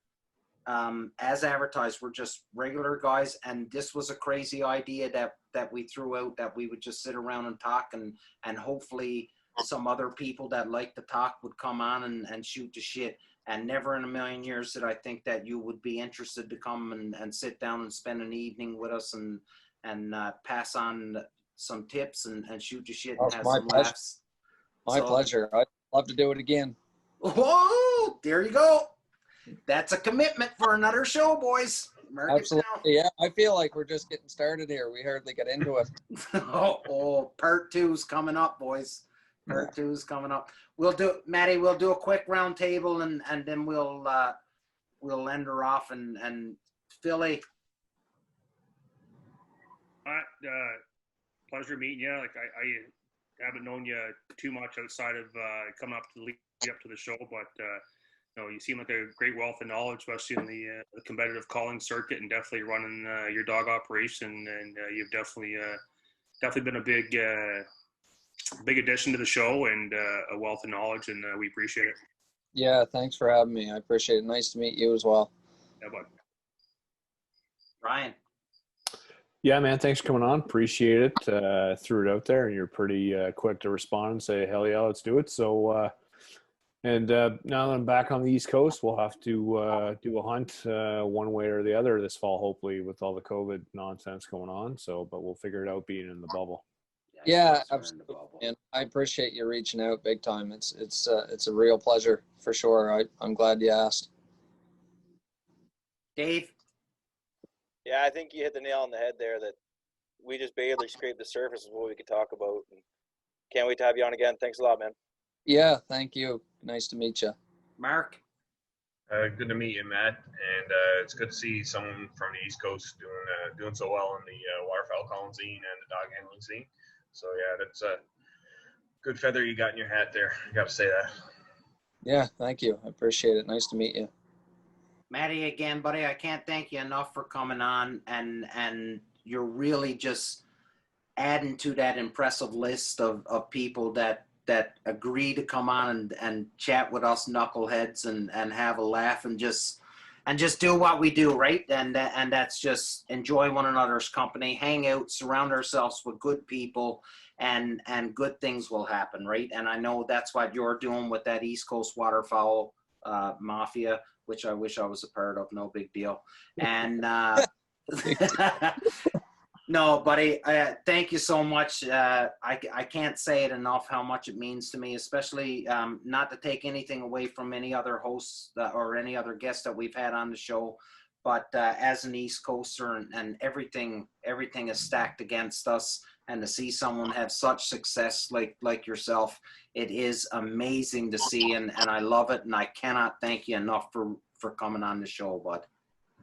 as advertised, we're just regular guys, and this was a crazy idea that we threw out, that we would just sit around and talk, and hopefully some other people that like to talk would come on and shoot the shit. And never in a million years did I think that you would be interested to come and sit down and spend an evening with us and pass on some tips and shoot the shit and have some laughs. My pleasure. I'd love to do it again. Whoa, there you go. That's a commitment for another show, boys. Absolutely. Yeah, I feel like we're just getting started here. We hardly got into it. Part 2's coming up, boys. Part 2 is coming up. Maddie, we'll do a quick round table and then we'll end her off, and Philly. Pleasure meeting you. Like, I haven't known you too much outside of coming up to the lead up to the show, but you know, you seem like a great wealth of knowledge, especially in the competitive calling circuit, and definitely running your dog operation. And you've definitely been a big addition to the show, and a wealth of knowledge, and we appreciate it. Yeah, thanks for having me. I appreciate it. Nice to meet you as well. Yeah, bud. Ryan. Yeah, man. Thanks for coming on. Appreciate it. Threw it out there, and you're pretty quick to respond and say, "Hell yeah, let's do it." So, now that I'm back on the East Coast, we'll have to do a hunt one way or the other this fall, hopefully, with all the COVID nonsense going on. So, but we'll figure it out being in the bubble. Yeah, absolutely. And I appreciate you reaching out big time. It's a real pleasure for sure. I'm glad you asked. Dave? Yeah, I think you hit the nail on the head there that we just barely scraped the surface of what we could talk about. And can't wait to have you on again. Thanks a lot, man. Yeah, thank you. Nice to meet you. Mark? Good to meet you, Matt. And it's good to see someone from the East Coast doing so well in the waterfowl calling scene and the dog handling scene. So, yeah, that's a good feather you got in your hat there. I got to say that. Yeah, thank you. I appreciate it. Nice to meet you. Matty, again, buddy, I can't thank you enough for coming on, and you're really just adding to that impressive list of people that agree to come on and chat with us knuckleheads and have a laugh and just do what we do, right? And that's just enjoy one another's company, hang out, surround ourselves with good people, and good things will happen, right? And I know that's what you're doing with that East Coast Waterfowl Mafia, which I wish I was a part of. No big deal. And no, buddy, thank you so much. I can't say it enough how much it means to me, especially not to take anything away from any other hosts or any other guests that we've had on the show. But as an East Coaster and everything is stacked against us, and to see someone have such success like yourself, it is amazing to see, and I love it, and I cannot thank you enough for coming on the show, bud.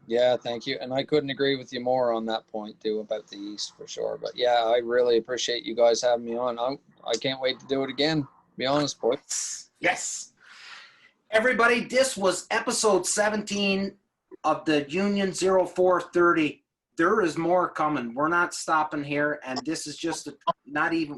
Yeah, thank you. And I couldn't agree with you more on that point too about the East for sure. But yeah, I really appreciate you guys having me on. I can't wait to do it again, to be honest, boys. Yes. Everybody, this was episode 17 of the Union 0430. There is more coming. We're not stopping here, and this is just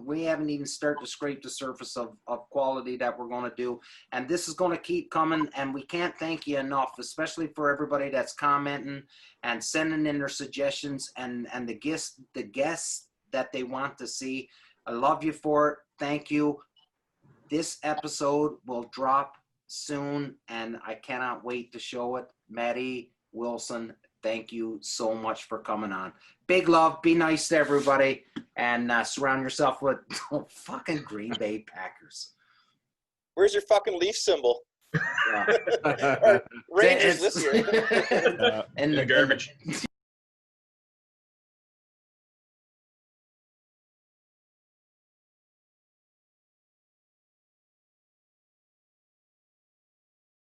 we haven't even started to scrape the surface of quality that we're going to do, and this is going to keep coming, and we can't thank you enough, especially for everybody that's commenting and sending in their suggestions and the guests that they want to see. I love you for it. Thank you. This episode will drop soon, and I cannot wait to show it. Maddie Wilson, thank you so much for coming on. Big love. Be nice to everybody, and surround yourself with fucking Green Bay Packers. Where's your fucking Leaf symbol? Yeah. Rangers this year. In the garbage.